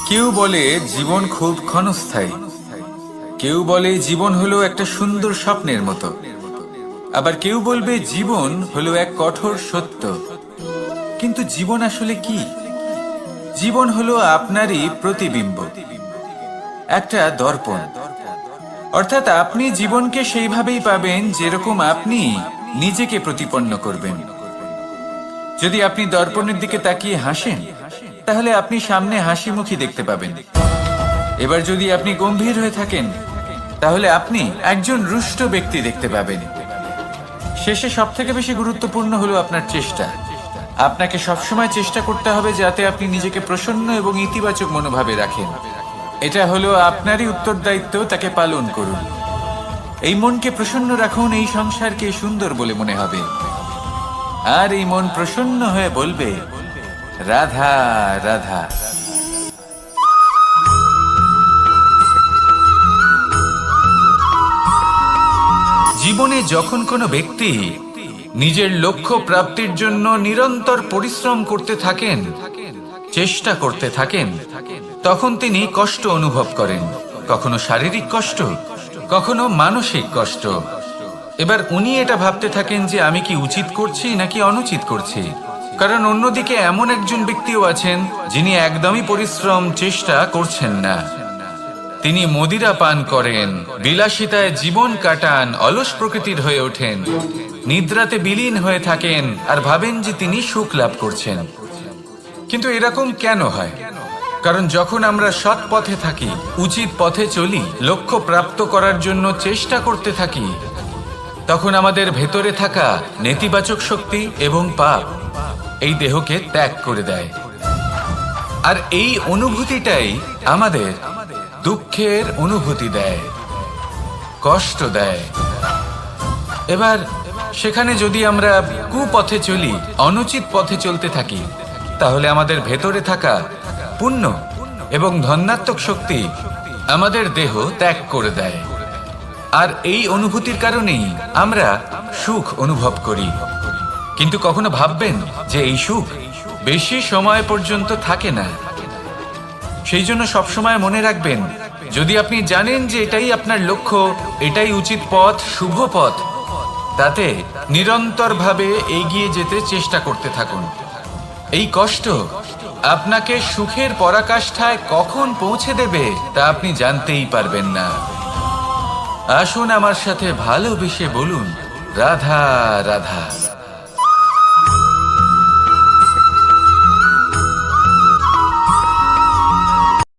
কেউ বলে জীবন খুব ক্ষণস্থায়ী, কেউ বলে জীবন হলো একটা সুন্দর স্বপ্নের মতো, আবার কেউ বলবে জীবন হলো এক কঠোর সত্য। কিন্তু জীবন আসলে কি? জীবন হলো আপনারই প্রতিবিম্ব, একটা দর্পণ। অর্থাৎ আপনি জীবনকে সেইভাবেই পাবেন যেরকম আপনি নিজেকে প্রতিপন্ন করবেন। যদি আপনি দর্পণের দিকে তাকিয়ে হাসেন, তাহলে আপনি সামনে হাসি মুখী দেখতে পাবেন। এবার যদি আপনি গম্ভীর হয়ে থাকেন, তাহলে আপনি একজন রুষ্ট ব্যক্তি দেখতে পাবেন। শেষে সবথেকে বেশি গুরুত্বপূর্ণ হলো আপনার চেষ্টা। আপনাকে সবসময় চেষ্টা করতে হবে যাতে আপনি নিজেকে প্রসন্ন এবং ইতিবাচক মনোভাবে রাখেন। এটা হলো আপনারই উত্তরদায়িত্ব, তাকে পালন করুন। এই মনকে প্রসন্ন রাখুন, এই সংসারকে সুন্দর বলে মনে হবে। আর এই মন প্রসন্ন হয়ে বলবে, রাধা রাধা। জীবনে যখন কোনো ব্যক্তি নিজের লক্ষ্য প্রাপ্তির জন্য নিরন্তর পরিশ্রম করতে থাকেন, চেষ্টা করতে থাকেন, তখন তিনি কষ্ট অনুভব করেন। কখনো শারীরিক কষ্ট, কখনো মানসিক কষ্ট। এবার উনি এটা ভাবতে থাকেন যে আমি কি উচিত করছি নাকি অনুচিত করছি। কারণ অন্যদিকে এমন একজন ব্যক্তিও আছেন যিনি একদমই পরিশ্রম চেষ্টা করছেন না। তিনি মদিরা পান করেন, বিলাসিতায় জীবন কাটান, অলস প্রকৃতির হয়ে ওঠেন, নিদ্রাতে বিলীন হয়ে থাকেন আর ভাবেন যে তিনি সুখ লাভ করছেন। কিন্তু এরকম কেন হয়? কারণ যখন আমরা সৎ পথে থাকি, উচিত পথে চলি, লক্ষ্য প্রাপ্ত করার জন্য চেষ্টা করতে থাকি, তখন আমাদের ভেতরে থাকা নেতিবাচক শক্তি এবং পাপ এই দেহকে ত্যাগ করে দেয়। আর এই অনুভূতিটাই আমাদের দুঃখের অনুভূতি দেয়, কষ্ট দেয়। এবার সেখানে যদি আমরা কুপথে চলি, অনুচিত পথে চলতে থাকি, তাহলে আমাদের ভেতরে থাকা পুণ্য এবং ধনাত্মক শক্তি আমাদের দেহ ত্যাগ করে দেয়। আর এই অনুভূতির কারণেই আমরা সুখ অনুভব করি। কিন্তু কখনো ভাববেন যে এই সুখ বেশি সময় পর্যন্ত থাকে না। সেই জন্য সবসময় মনে রাখবেন, যদি আপনি জানেন যে এটাই আপনার লক্ষ্য, এটাই উচিত পথ, শুভ পথ, তাতে নিরন্তরভাবে এগিয়ে যেতে চেষ্টা করতে থাকুন। এই কষ্ট আপনাকে সুখের পরাকাষ্ঠায় কখন পৌঁছে দেবে তা আপনি জানতেই পারবেন না। আসুন আমার সাথে ভালোবেসে বলুন, রাধা রাধা।